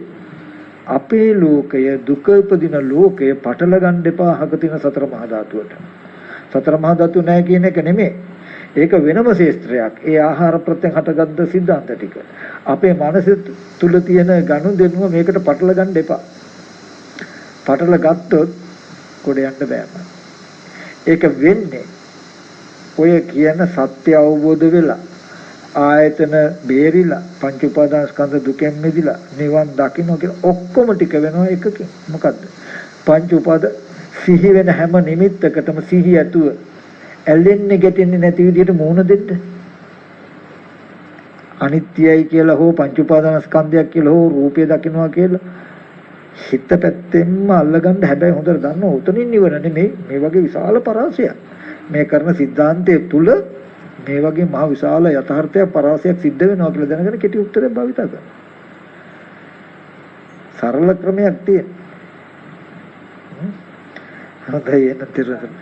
අපේ ලෝකය දුක උපදින ලෝකය පටල ගන්න එපා අහක තියෙන සතර මහා ධාතුවට. සතර මහා ධාතු නැහැ කියන එක නෙමෙයි. ඒක වෙනම ශේස්ත්‍රයක්. ඒ ආහාර ප්‍රත්‍යයෙන් හටගත්ත සිද්ධාන්ත ටික. අපේ මනස තුල තියෙන ගනුදෙනුව මේකට පටල ගන්න එපා. පටල ගත්තොත් කොට යන්න බෑම. ඒක වෙන්නේ ඔය කියන සත්‍ය අවබෝධ වෙලා ආයතන බේරිලා පංච උපාදාන ස්කන්ධ දුකෙන් මිදිලා නිවන් දකින්න කියලා ඔක්කොම ටික වෙනවා එකකින්. මොකද්ද? පංච උපාද සිහි වෙන හැම නිමිත්තකටම සිහි ඇතුව ඇලෙන්නේ ගැටෙන්නේ නැති විදිහට මූණ දෙන්න. අනිත්‍යයි කියලා හෝ පංච උපාදාන ස්කන්ධයක් කියලා හෝ රූපය දකින්නවා කියලා හිත පැත්තෙන්ම අල්ලගන්න. හැබැයි හොඳට දන්න උතනින් නිවන නෙමෙයි මේ වගේ විශාල පරාසයක්. මේ කරන සිද්ධාන්තය තුල මේ වගේ මහ විශාල යථාර්ථයක් පරාසයක් සිද්ධ වෙනවා කියලා දැනගෙන කෙටි උත්තරයක් භාවිත කරනවා. සරල ක්‍රමයක් තියෙනවා. හොඳයි එන්න තිරසන